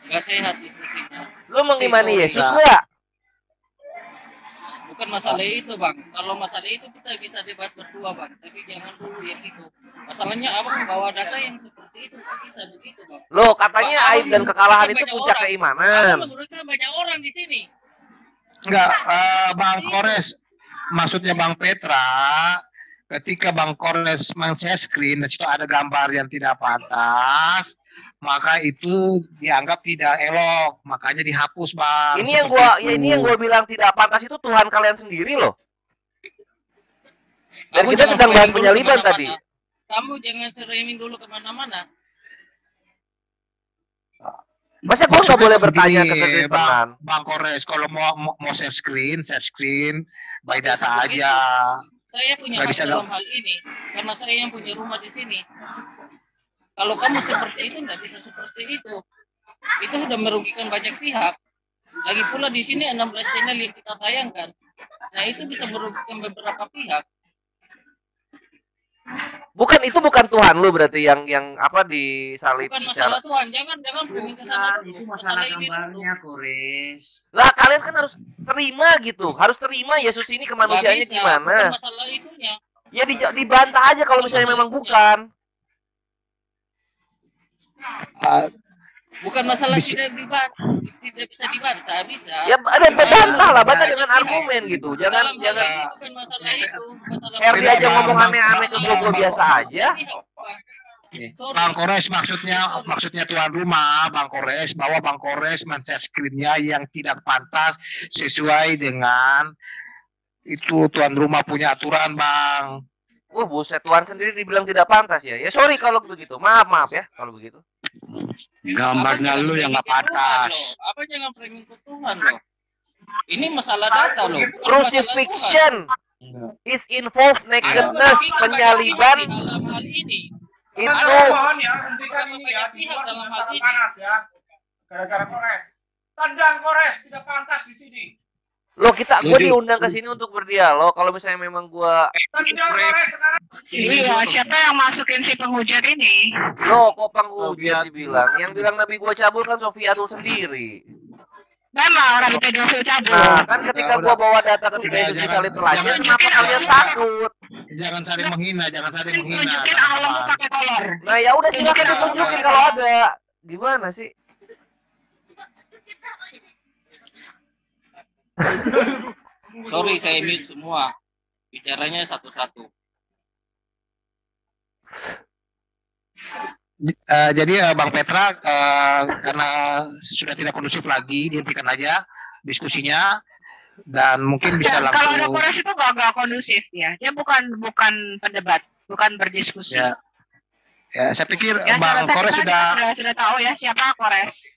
nggak sehat diskusinya. Lo mengimani Sorry. Yesus nggak? Bukan masalah itu bang. Kalau masalah itu kita bisa debat berdua bang. Tapi jangan dulu yang itu. Masalahnya abang bawa data yang seperti itu nggak bisa begitu bang. Lo katanya Abang aib dan kekalahan itu banyak puncak orang. keimanan. Abang menurutnya banyak orang di sini. Enggak, Bang Kores. Maksudnya Bang Petra, ketika Bang Kores men-share screen dan situ ada gambar yang tidak pantas, maka itu dianggap tidak elok, makanya dihapus Bang. Ini yang Seperti itu. ini yang gua bilang tidak pantas itu Tuhan kalian sendiri loh. Dan Kamu kita jangan sedang bahas framing dulu penyaliban kemana-mana. tadi. Kamu jangan framing dulu kemana-mana. Masa gua nggak Maksudnya boleh bertanya begini, ke Kristenan? Bang Kores, kalau mau share screen by Nggak bisa data begitu. aja. Saya punya Nggak hak bisa dalam hal ini karena saya yang punya rumah di sini. Kalau kamu seperti itu nggak bisa seperti itu. Itu sudah merugikan banyak pihak. Lagi pula di sini 16 channel yang kita tayangkan. Nah itu bisa merugikan beberapa pihak. Bukan Tuhan lu berarti yang apa disalib Bukan secara. masalah Tuhan. Jangan pergi ke sana dulu. Itu masalah ini gambarnya, Kores. Lah kalian kan harus terima gitu. Harus terima Yesus ini Nggak kemanusiaannya bisa. gimana. Bukan masalah itunya. Ya dibantah aja kalau misalnya memang bukan. Bukan masalah Bisa. tidak bisa dibantah, bisa. Ya ada bantah lah, bantah dengan argumen gitu. Jangan Dalam jangan hal itu bukan masalah itu. Masalah Herdi Tidak, aja Bang, ngomong Bang, aneh-aneh ke gua biasa aja. Sorry. Bang Kores maksudnya tuan rumah, Bang Kores, bahwa Bang Kores men-share screen-nya yang tidak pantas sesuai dengan itu tuan rumah punya aturan, Bang. Wah, buset, Tuhan sendiri dibilang tidak pantas ya. Ya sorry kalau begitu. Maaf ya kalau begitu. Gambarnya lu yang nggak pantas. Apa jangan framing ke Tuhan loh. Ini masalah data loh. bukan masalah Tuhan. Crucifixion is involved nakedness, Ada penyaliban dalam hal ini. itu. Mohon ya, hentikan ini ya, di luar sudah sangat panas ya. Gara-gara Kores. Tendang Kores, tidak pantas di sini. Loh gue diundang ke sini untuk berdialog. Kalau misalnya memang gue Tendang Kores sekarang. Iya, siapa yang masukin si penghujat ini? loh kok penghujat dibilang. Yang bilang Nabi gue cabul kan Sofiatul sendiri. Memang orang pedofil cabul. Nah, kan ketika Udah. gue bawa data ketika Udah, Yesus jangan- disalib telanjang, jangan- kenapa kalian takut? Jangan saling menghina. Tunjukin awalmu pakai kolor. Nah ya udah silakan ditunjukin kalau ada. Gimana sih? Sorry saya mute semua. Bicaranya satu-satu. Jadi Bang Petra, karena sudah tidak kondusif lagi, dihentikan aja diskusinya dan mungkin bisa Ya, kalau ada langsung. kores itu nggak kondusif ya. Dia bukan pendebat, bukan berdiskusi. Ya, saya pikir Ya, Bang saya Kores kita sudah sudah tahu ya siapa kores.